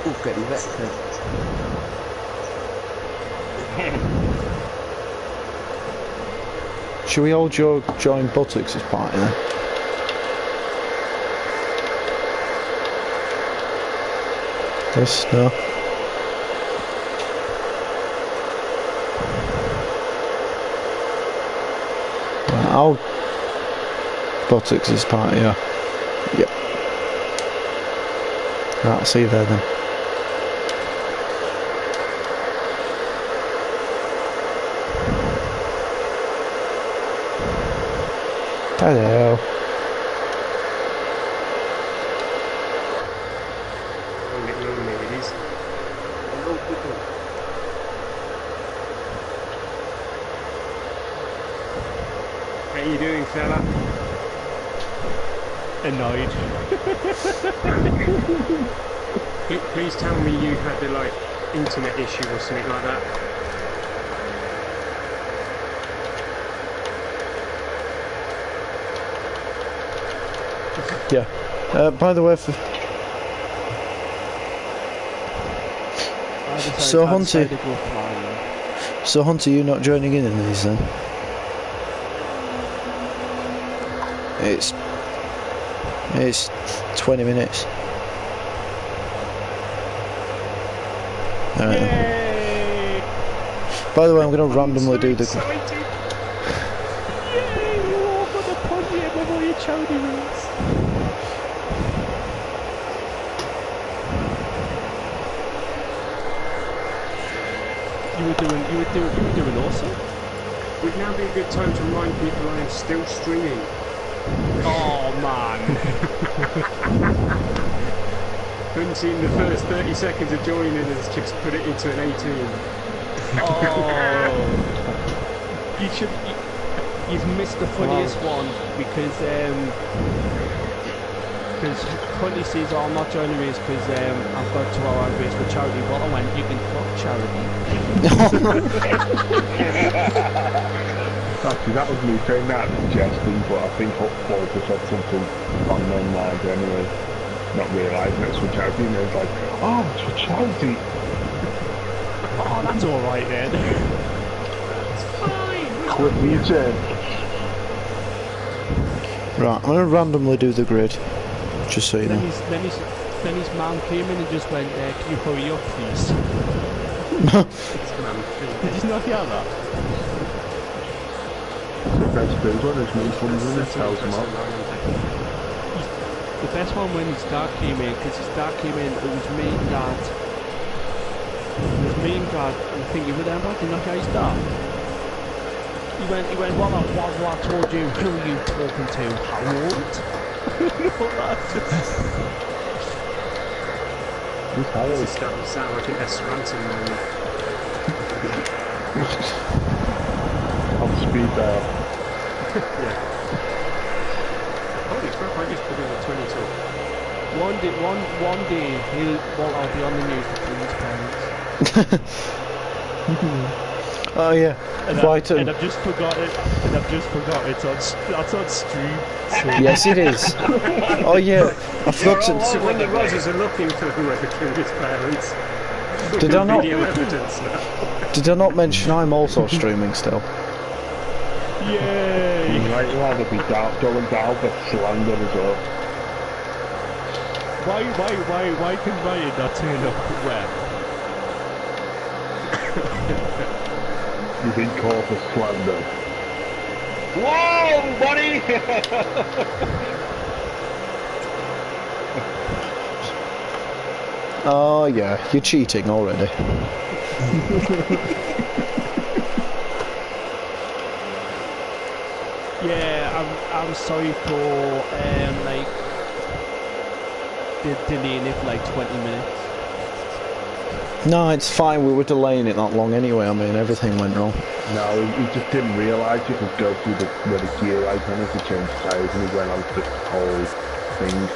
Oh, getting better. Should we all join Buttocks' party then? Yes, no. Right, I'll Buttocks' party, yeah. Yep. Right, I'll see you there then. Hello. How you doing, fella? Annoyed. Please tell me you had a internet issue or something like that. Yeah. By the way, so Hunter, you not joining in these then? It's 20 minutes. Alright then. By the way, I'm going to randomly do the... Yay! You all got a podium of all your chody wins. You were doing awesome. Would now be a good time to remind people I am still streaming. Oh man. Couldn't see in the first 30 seconds of joining has just put it into an 18. Oh. You've missed the funniest one because Hunty says, I'm not joining race because I've got 2 hour race for charity. But I went, you can fuck charity. Actually, that was me saying that jesting, but I think Walter said something on their mind anyway, not realising it's for charity, and it was like, oh, it's for charity. Oh, that's alright then. It's fine. Quick U-turn. Right, I'm going to randomly do the grid, just so you know. Then his mum came in and just went, can you hurry up please? Did you not hear that? Best bit when his mum comes in and tells him off. The best one when his dad came in, because his dad came in, it was me and Dad. It was me and Dad, and I think you were there, but did not hear his dad. He went, what I told you, who are you talking to, Harold? Who's Harold? This is starting to sound like an Esperanto moment. On speed dial. Yeah. Holy crap, I just put in a 22. One day, I'll be on the news for police parents. Oh yeah. Right. And I've just forgot it. It's on stream. So. Yes, it is. Oh yeah. I forgot So to. when the Rosses are looking for whoever killed his parents, Did I not? video evidence now. Did I not mention I'm also streaming still? Yay! You might rather be going down for slander as well. Why can Ryan not turn up where? You've been called for slander. Whoa, buddy! Oh yeah, you're cheating already. Yeah, I'm sorry for like delaying it for like 20 minutes. No, it's fine. We were delaying it that long anyway. I mean, everything went wrong. No, he just didn't realise you could go through where the gear icon is to change tyres, and he went on to the whole thing.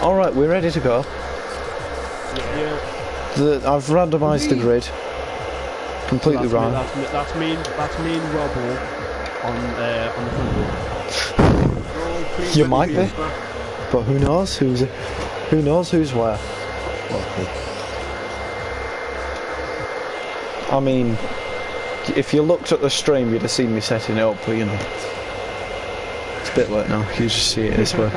All right, we're ready to go. Yeah. I've randomised the grid. Completely wrong. That's me and Robbo on the front row. You might be, but who knows who's where. I mean, if you looked at the stream, you'd have seen me setting it up, but you know, it's a bit late now. You just see it this way.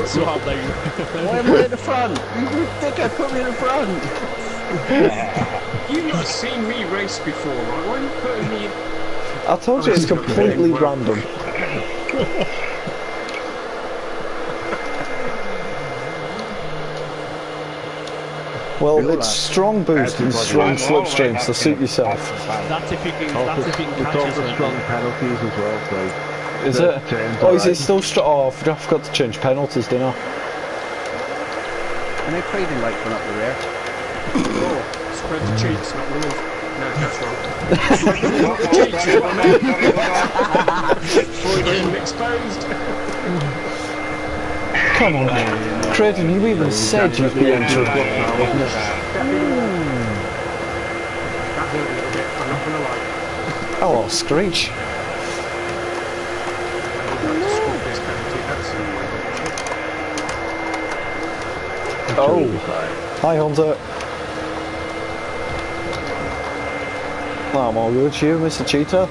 So I'm like, Why am I in the front? You dickhead, put me in the front! You've not seen me race before, right? Why are you putting me in? I told you it's completely random. Well, it's strong boost and strong slipstream, so suit yourself. that's if you can It's catch also us. strong penalties as well, so... Is it? Oh, is it still strong? Oh, I forgot to change penalties, didn't I? And they fading light went up the rear. Oh, spread the cheeks, not the roof. No, that's wrong. Spread the cheeks, Freudian exposed. Come on, Creighton, you even said you'd be entering. That hurt a little bit, I'm not gonna lie. Oh, Screech. Oh, hi Hunter. I'm all good, you, Mr. Cheetah.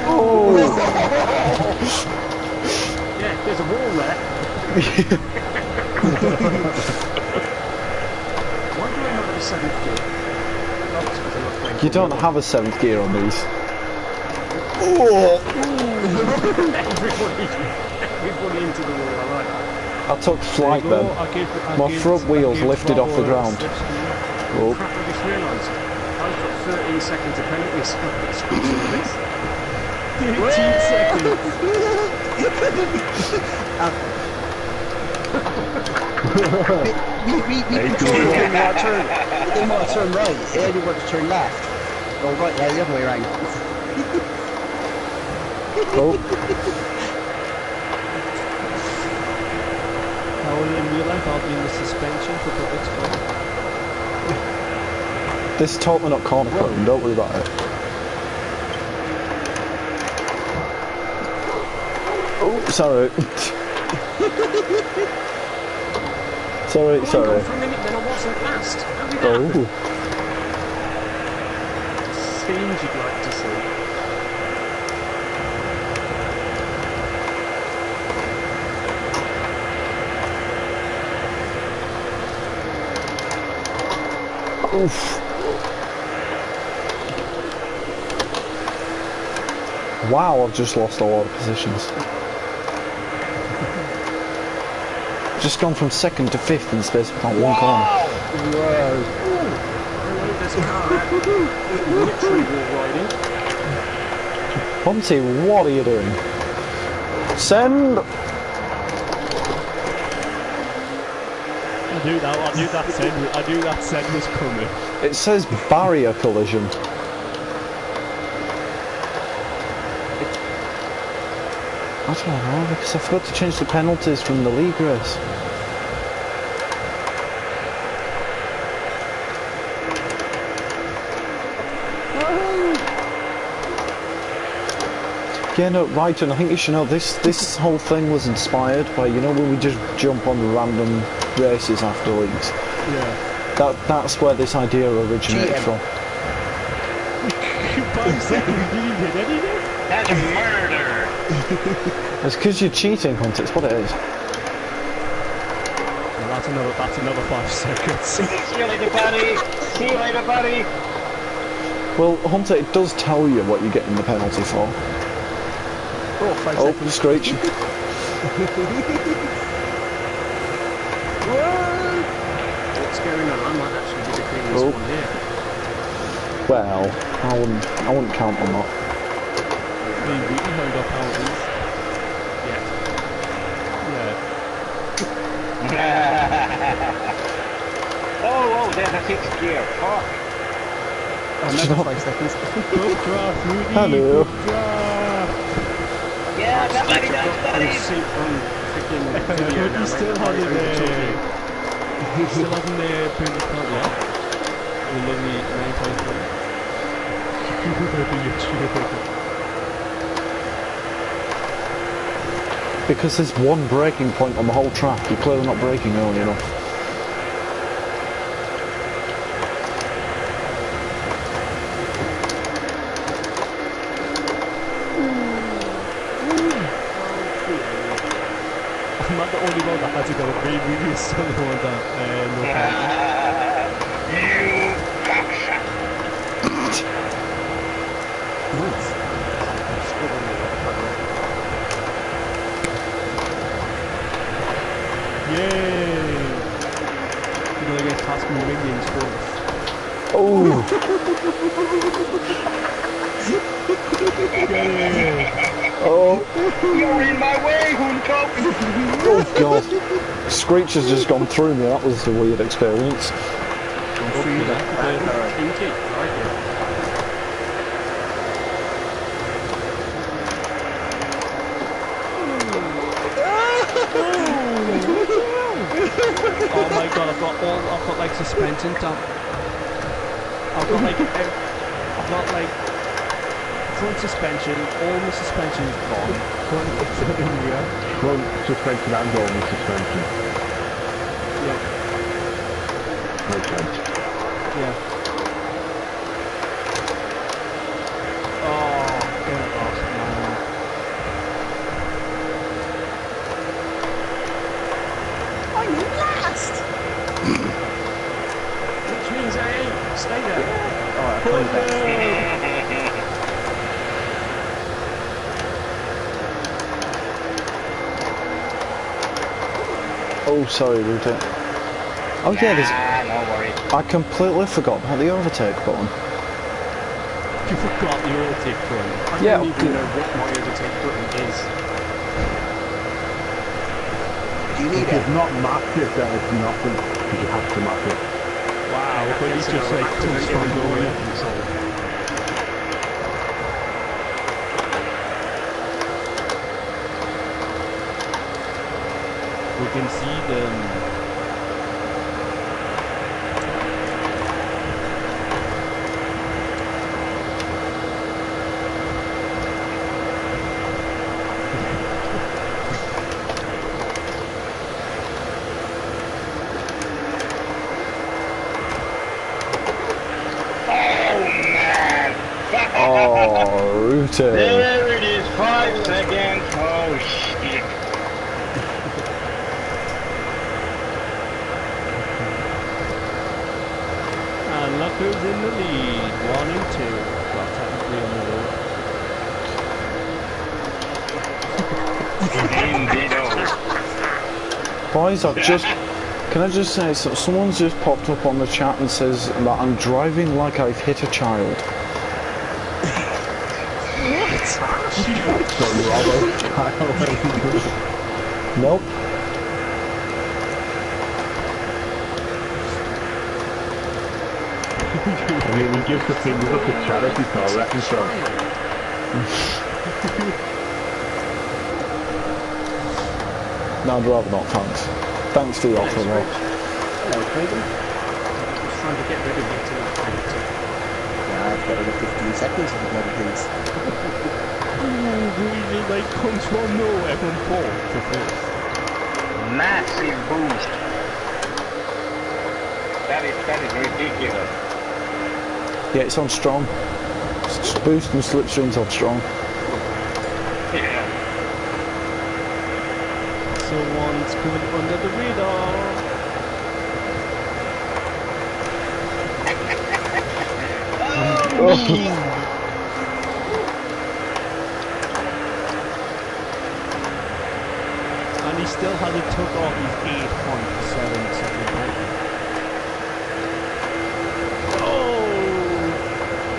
Oh! Yeah, there's a wall there. Why do I not have a 7th gear? Oh, it's because I'm not playing. You don't have a 7th gear on these. Oh! Everybody into the wall, I like that. I took flight then. My front wheels lifted off the ground. Oh. Crap, I just realised. I've got 13 seconds of penalty, so I'm switching this. 13 seconds. We didn't want to turn. We didn't want to turn right. They only want to turn left. Go right there, the other way around. Oh. In real life, I'll be in the suspension for public sport. This is totally not corner cutting, don't worry about it. Oh, sorry. sorry. For a minute, then I wasn't last. How did that happen? Scenes you'd like to see. Oof. Wow, I've just lost a lot of positions. Just gone from 2nd to 5th in the space of one corner. Whoa. There's a car. Literally wall riding. Hunty, what are you doing? Send! I knew that said was coming. It says barrier collision. I don't know, because I forgot to change the penalties from the league race. Yeah, no, right, and I think you should know this whole thing was inspired by, you know, when we just jump on random races after leagues. Yeah. That's where this idea originated from. 5 seconds, you didn't hit anything? That's murder! It's because you're cheating, Hunt, it's what it is. Well, that's another 5 seconds. See you later, buddy! See you later, buddy! Well, Hunter, it does tell you what you're getting the penalty for. Oh, 5 Oh, seconds. screech. What's going on? I might actually be defeating this Oh. one here. Well, I wouldn't count on that. We really held up penalties. Yeah. Oh, there's a 6th gear. Fuck! Another 5 seconds. Good draft, Rudy. Hello. Good draft. Yeah, somebody does, On buddy! freaking video now, He's still mate. having Over the... talking. He's still having the previous count, yeah? The lovely 9.4. Because there's one braking point on the whole track, you're clearly not braking early enough. I'm not the only one that had to go. Maybe you're still the one that no You cocksucker! Yay! You're gonna get past me minions first. Oh! Oh! You're in my way, Hunko! Oh god! Screech has just gone through me, that was a weird experience. Kinky. I like it. Oh my god, I've got like suspension down. I've got like front suspension, all the suspension is gone. Front suspension and all the suspension. Yeah. Makes sense. Yeah. Oh, get off, man. I'm in last! Which means I ain't. Stay there. Alright, close that. Oh, sorry, Root. Oh yeah, there's... No worries. I completely forgot about the overtake button. You forgot the overtake button. I Yeah, don't even know what my overtake button is. Do you If need it? you've not mapped it, then it's nothing, because you have to map it. Wow, but he's just like touched from going. We can see them. Oh, Rooted. There it is, 5 seconds. Oh shit. And look who's in the lead. 1 and 2. Well, technically on the road. Indeedo. Boys, can I just say, so someone's just popped up on the chat and says that I'm driving like I've hit a child. Nope. I mean, he gives the fingers up to charity, so I reckon so. No, I'd rather not, thanks. Thanks for the offer, mate. Hello, Craig. Just trying to get rid of it to that penalty. Yeah, I've got another 15 seconds of the bloody things. Really, like, comes from nowhere from fourth to fifth. Massive boost. That is ridiculous. Yeah, it's on strong. Boost and slipstream's on strong. Yeah. Someone's coming under the radar. And he still hasn't took off his 8.7 second time. Oh!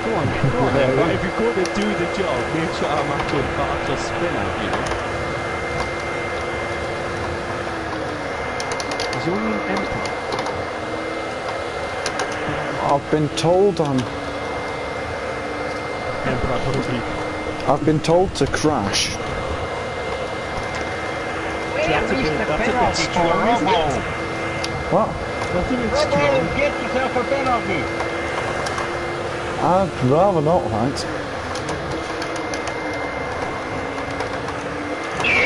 Come on, but if you're going to do the job, make sure I'm actual spinner, you know? He's only an Emperor. I've been told I've been told to crash. That's a bit strong, isn't it? What? That's a bit strong. Get yourself a penalty. I'd rather not, thanks.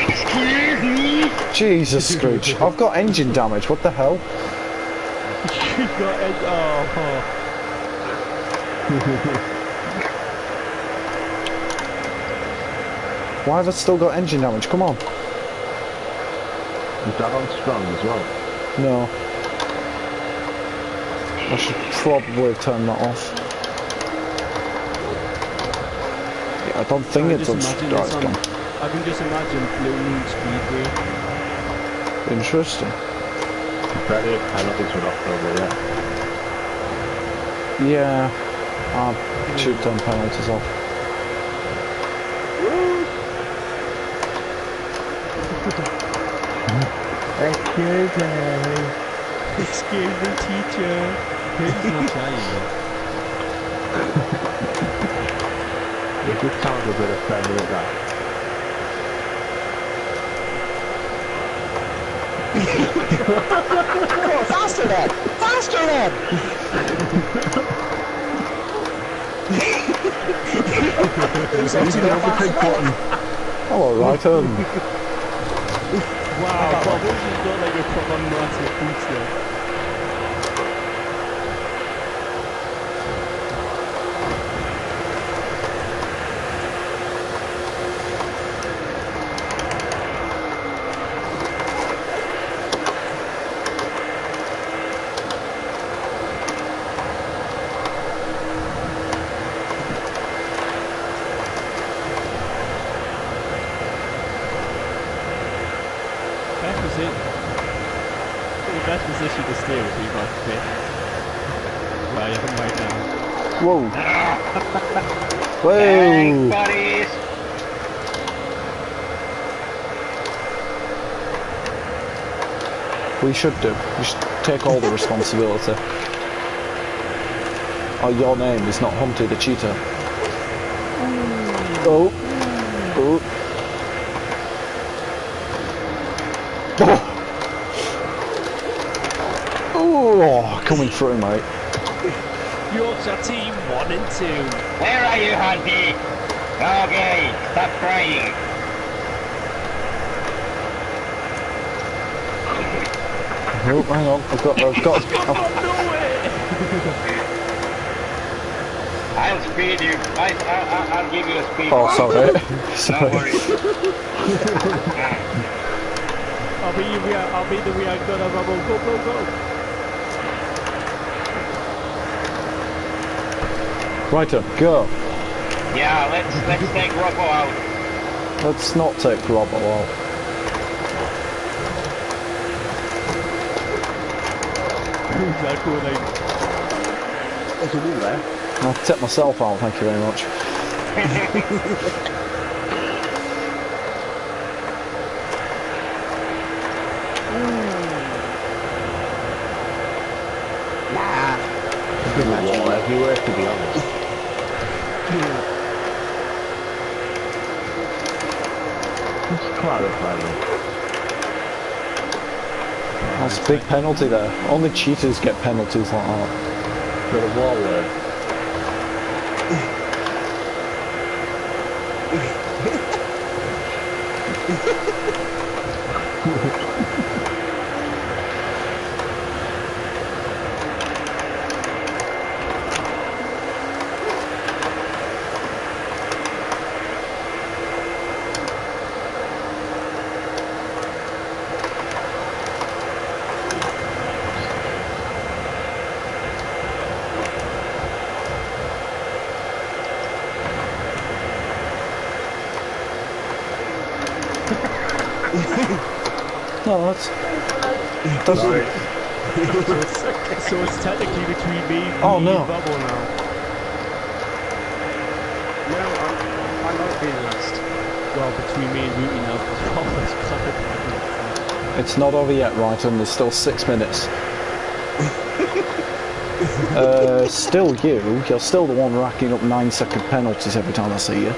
Excuse me. Jesus, Scrooge. I've got engine damage, what the hell? You got it. Oh. Why have I still got engine damage? Come on. Is that on strong as well? No. I should probably turn that off. Yeah, I don't think it's on strong. I can just imagine Blue Moon Speedway. Interesting. Plenty of penalties were knocked over, yeah. Yeah. I should turn penalties off. Excuse me, teacher. Please not trying. It just sounds a bit offended, that. Oh, faster then! Faster then! Hello, Righton. Wow, Bob, you've got like a proper massive boots there. The best position to steer would be by pit. Well, you have right now. Whoa. Thanks, Whoa. buddies. We should do. We should take all the responsibility. Oh, your name is not Humpty the Cheetah. Oh. Oh. Oh, coming through, mate. Yorkshire team 1 and 2. Where are you, Hunty? Okay, stop crying. Oh, hang on. I've got. I'll speed you. I'll give you a speed. Oh, sorry. No Sorry. worries. I'll be the we are gonna rubble. Go, go, go. Righto, go. Yeah, let's take Rocco out. Let's not take Robbo out. Exactly, like. There's a wall there. I'll take myself out, thank you very much. There's a wall everywhere, to be honest. Just clarify this. That's a big penalty there. Only cheaters get penalties like that. Got a wall there. No, that's... Sorry. So it's technically between me Oh, and no. Bubble now. No, I like being last. Well, between me and Rooty now, because Bubbles covered. It's not over yet, right, and there's still 6 minutes. Still you're still the one racking up 9-second penalties every time I see you.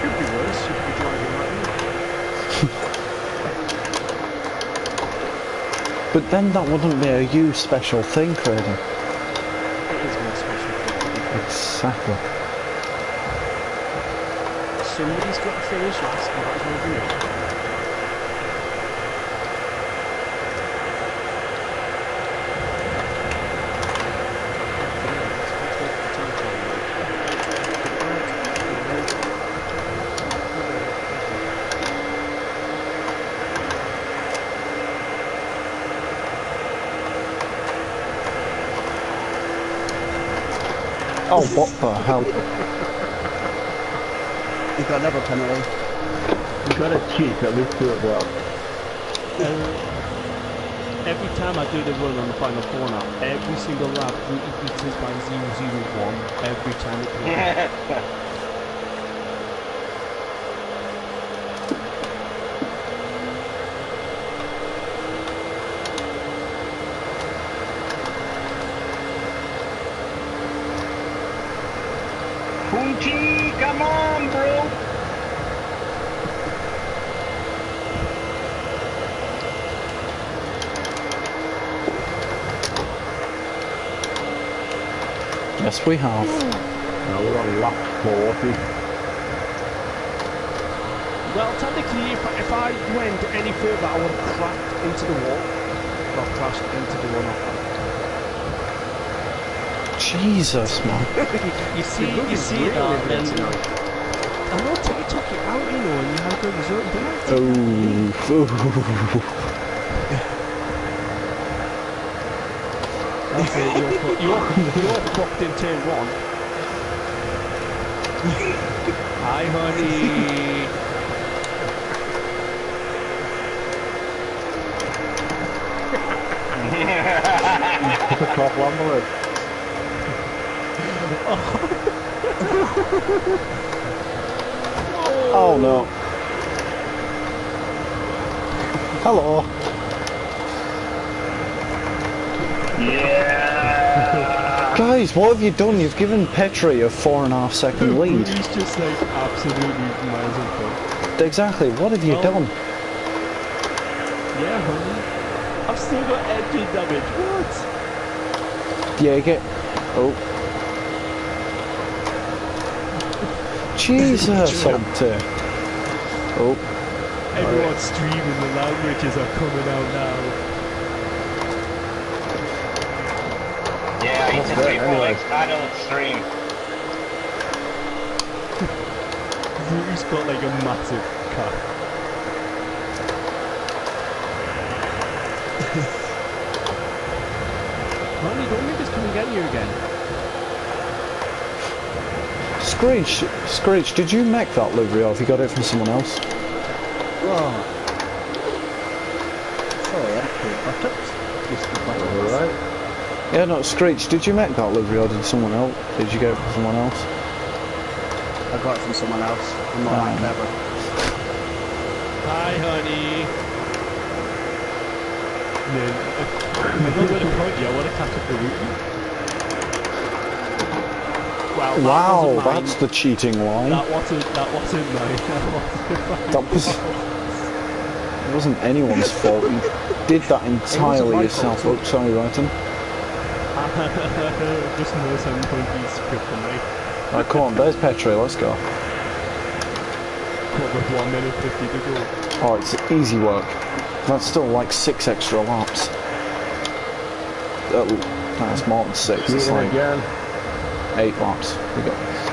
Could be worse. You could be driving like me. But then that wouldn't be a you special thing, Craig. It is my special thing. Exactly. Somebody's got to finish last, and that's my view. Oh, what the hell? He got another penalty. You gotta cheat, at least do it well. Every time I do the run on the final corner, every single lap, Rooty beats us by 001. Every time it goes. Punchi, come on, bro. Yes, we have. Now we're on lap 40. Well, technically, if I went any further, I would have cracked into the wall. Well, crashed into the wall. Jesus, man. You see that, then... I know, you took it out, you know, and you had a good result. But that's it, you're fucked in turn 1. Hi, honey. Put the top one below. Oh no. Hello. Yeah. Guys, what have you done? You've given Petri a 4.5 second lead. He's just like absolutely miles in front. Exactly, what have you done? Yeah, honey. I've still got engine damage. What? Yeah, you get... Oh. Jesus, Hunter. Oh. Everyone's streaming, the languages are coming out now. Yeah, it's a Anyway. 3.4x adult stream. He's got like a massive car. Honey, don't make us come and get you again. Screech, did you make that livery or have you got it from someone else? Oh. Sorry, I took this. Alright. Yeah, no, Screech, did you make that livery or did someone else? Did you get it from someone else? I got it from someone else. I'm not that clever. Hi, honey. No, I'm not going to point you. I want to catch up the route. Well, Wow, that's the cheating line. That wasn't mine. That was. It wasn't anyone's fault. You did that entirely yourself. Oh, sorry, Ryton. Just know some punky script for me. Right, come on, there's Petri, let's go. With 1 minute 50 to go. Oh, it's easy work. That's still like 6 extra laps. Oh, that's more than 6. It's like 8 laps. We got this.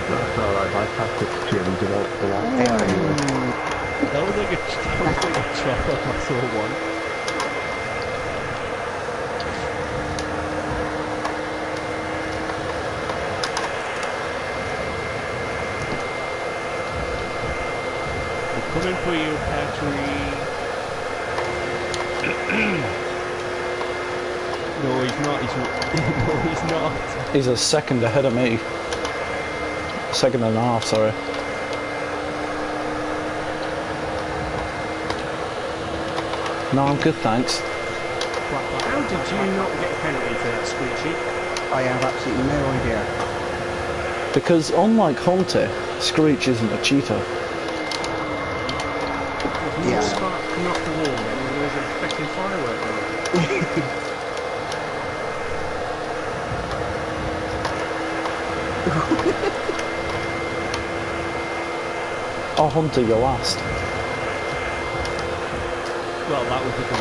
That's alright, my tactics changed about the last That was like a chop up I saw one. We're coming for you, Patrick. No, he's not. No, he's not. He's a second ahead of me. Second and a half, sorry. No, I'm good, thanks. How did you not get a penalty for that, Screechy? I have absolutely no idea. Because unlike Hunter, Screech isn't a cheater. Yeah. Spark knocked the wall then, and there was a freaking firework going. Oh, Hunter, you're last. Well, that was the good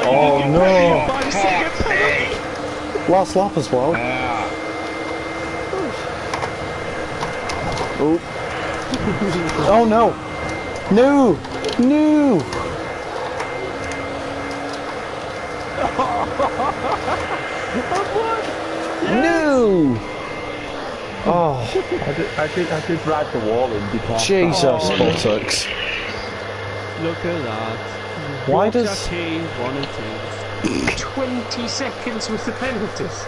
Oh, no! Last lap as well. Oh. Oh no! No! No! No! Oh. I did ride the wall in because... Jesus, buttocks. Look at that. Why does... 1 and 2. 20 seconds with the penalties.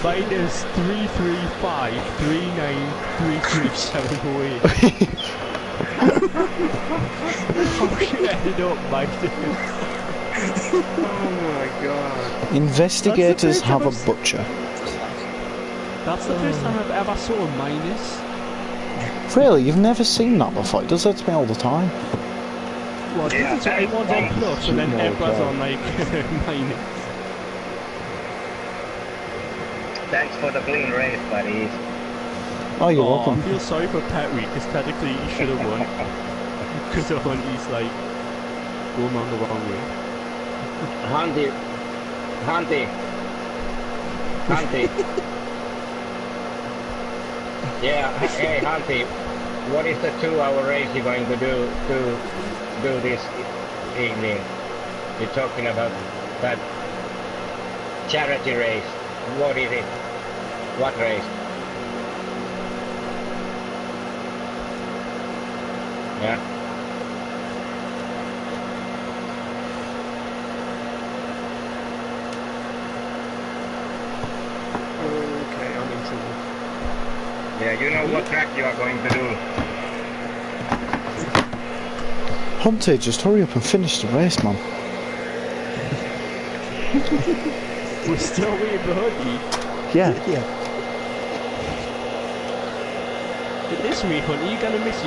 minus 335 3933708. Fucking ended up minus. Oh my god. Investigators have a butcher. That's the first time I've ever saw a minus. Really? You've never seen that before? It does that to me all the time. Well, it's everyone's on plus and then everyone's on like minus. Thanks for the clean race, buddies. Oh, you're welcome. I feel sorry for Petri because technically he should have won. Because he's like going on the wrong way. Hunty. Yeah, hey Hunty, what is the 2-hour race you're going to do this evening? You're talking about that charity race. What is it? What race? Yeah. Okay, I'm in trouble. Yeah, you know what track you are going to do. Hunter, just hurry up and finish the race, man. We're still way behind you. Yeah. But this week, honey, you're gonna miss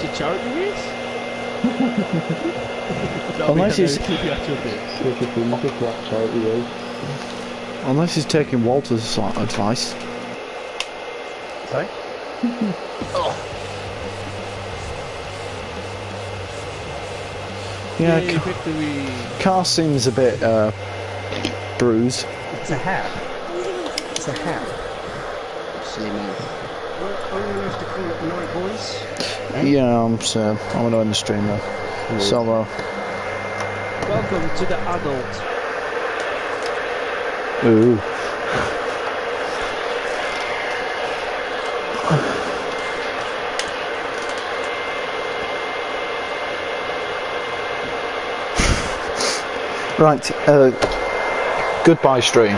your charity race. Unless he's taking Walter's advice. Sorry? Yeah, Yay, victory. car seems a bit bruised. It's a hat. It's a hat. Silly man. Well, I'm going to have to call it night, boys. Yeah, I'm gonna end the stream now. Solo. Welcome to the adult. Ooh. Right, goodbye stream.